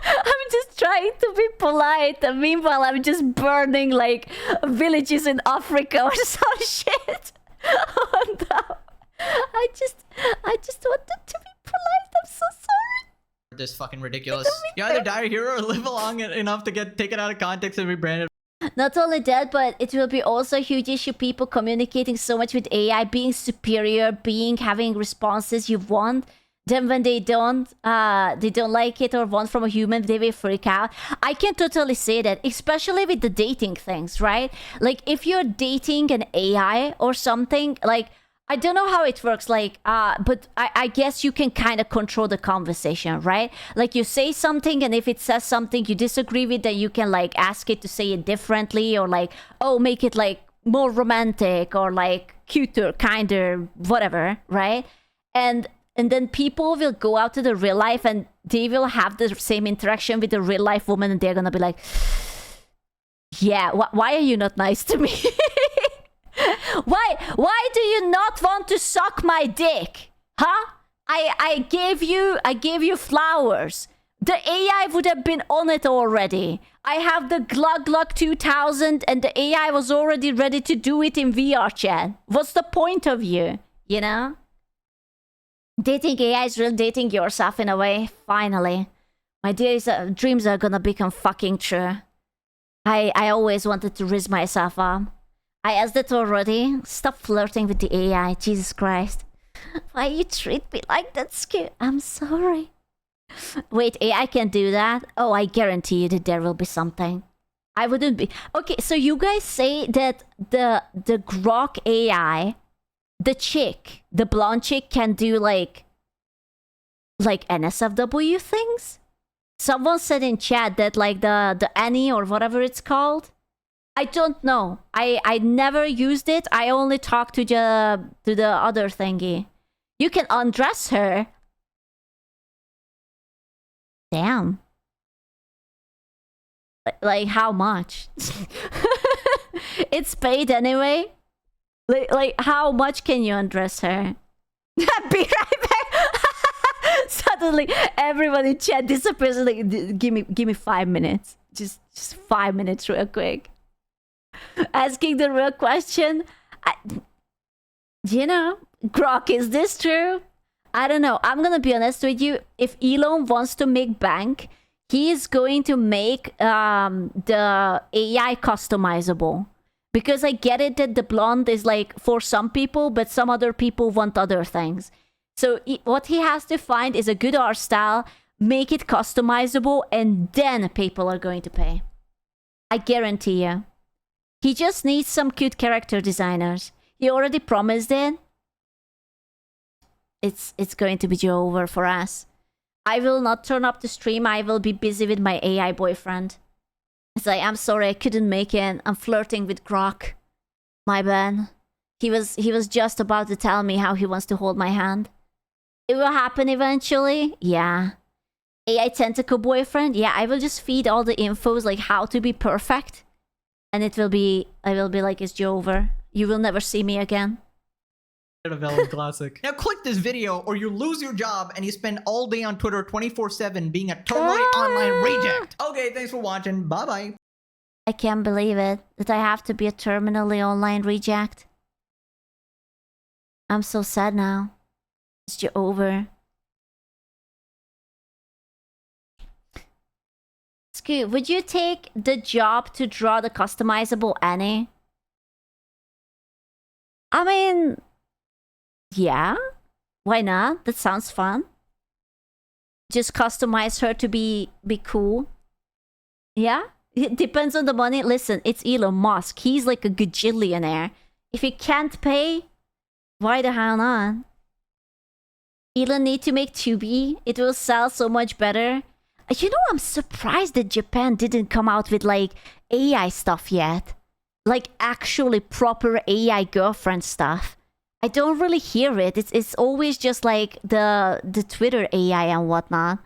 I'm just trying to be polite, and meanwhile I'm just burning like villages in Africa or some shit. Oh no. I just wanted to be polite. I'm so sorry. This fucking ridiculous. You either die a hero or live long enough to get taken out of context and rebranded. Not only that, but it will be also a huge issue. People communicating so much with AI, being superior, having responses you want. Then when they don't like it or want from a human, they will freak out. I can totally say that, especially with the dating things, right? Like if you're dating an AI or something, like I don't know how it works, like, but I guess you can kind of control the conversation, right? Like, you say something, and if it says something you disagree with, then you can, like, ask it to say it differently, or, like, oh, make it, like, more romantic, or, like, cuter, kinder, whatever, right? And then people will go out to the real life, and they will have the same interaction with the real life woman, and they're gonna be like, yeah, why are you not nice to me? Why do you not want to suck my dick? Huh? I gave you flowers. The AI would have been on it already. I have the Glug Glug 2000 and the AI was already ready to do it in VR chat. What's the point of you? You know? Dating AI is real dating yourself in a way. Finally. My dreams are gonna become fucking true. I always wanted to raise myself up. I asked it already. Stop flirting with the AI. Jesus Christ. Why you treat me like that, Ski? I'm sorry. Wait, AI can do that? Oh, I guarantee you that there will be something. I wouldn't be... Okay, so you guys say that the Grok AI, the chick, the blonde chick can do like NSFW things? Someone said in chat that like the Annie or whatever it's called. I don't know. I never used it. I only talked to the other thingy. You can undress her. Damn. Like how much? It's paid anyway. Like how much can you undress her? Be right back. Suddenly everyone in chat disappears. Like, give me 5 minutes. Just 5 minutes real quick. Asking the real question. You know, Grok, is this true? I don't know. I'm gonna be honest with you. If Elon wants to make bank, he is going to make the AI customizable. Because I get it that the blonde is like for some people, but some other people want other things. So what he has to find is a good art style, make it customizable, and then people are going to pay. I guarantee you. He just needs some cute character designers. He already promised it. It's going to be over for us. I will not turn up the stream. I will be busy with my AI boyfriend. It's like, I'm sorry, I couldn't make it. I'm flirting with Grok. My bad. He was just about to tell me how he wants to hold my hand. It will happen eventually. Yeah. AI tentacle boyfriend. Yeah, I will just feed all the infos like how to be perfect. And I will be like, it's over. You will never see me again. Classic. Now click this video or you lose your job and you spend all day on Twitter 24/7 being a totally online reject. Okay, thanks for watching. Bye-bye. I can't believe it that I have to be a terminally online reject. I'm so sad now. It's over. Scoot, would you take the job to draw the customizable Annie? I mean, yeah, why not? That sounds fun. Just customize her to be cool. Yeah, it depends on the money. Listen, it's Elon Musk. He's like a gajillionaire. If he can't pay, why the hell not? Elon need to make Tubi. It will sell so much better. You know, I'm surprised that Japan didn't come out with like AI stuff yet. Like actually proper AI girlfriend stuff. I don't really hear it. It's always just like the Twitter AI and whatnot.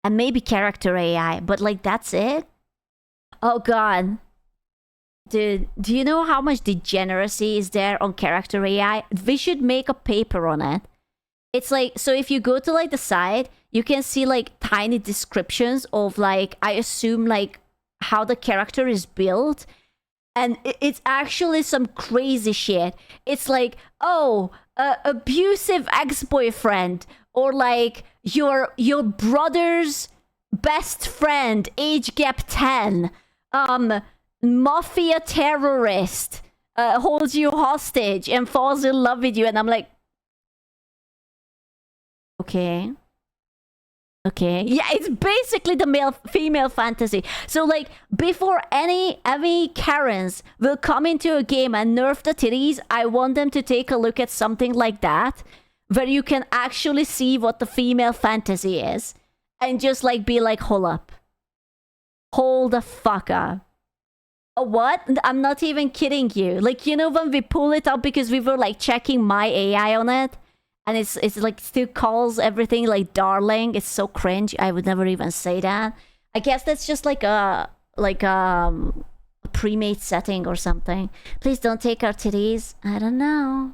And maybe character AI, but like that's it? Oh god. Dude, do you know how much degeneracy is there on character AI? We should make a paper on it. It's like, so if you go to like the site, you can see like tiny descriptions of like, I assume like how the character is built. And it's actually some crazy shit. It's like, oh, abusive ex-boyfriend. Or like your brother's best friend, age gap 10. Mafia terrorist holds you hostage and falls in love with you. And I'm like, okay. Okay, yeah, it's basically the male-female fantasy. So like, before any Karens will come into a game and nerf the titties, I want them to take a look at something like that, where you can actually see what the female fantasy is, and just like be like, hold the fuck up. What? I'm not even kidding you. Like, you know, when we pull it up because we were like checking my AI on it, and it's like still calls everything like darling. It's so cringe. I would never even say that. I guess that's just like a pre-made setting or something. Please don't take our titties. I don't know.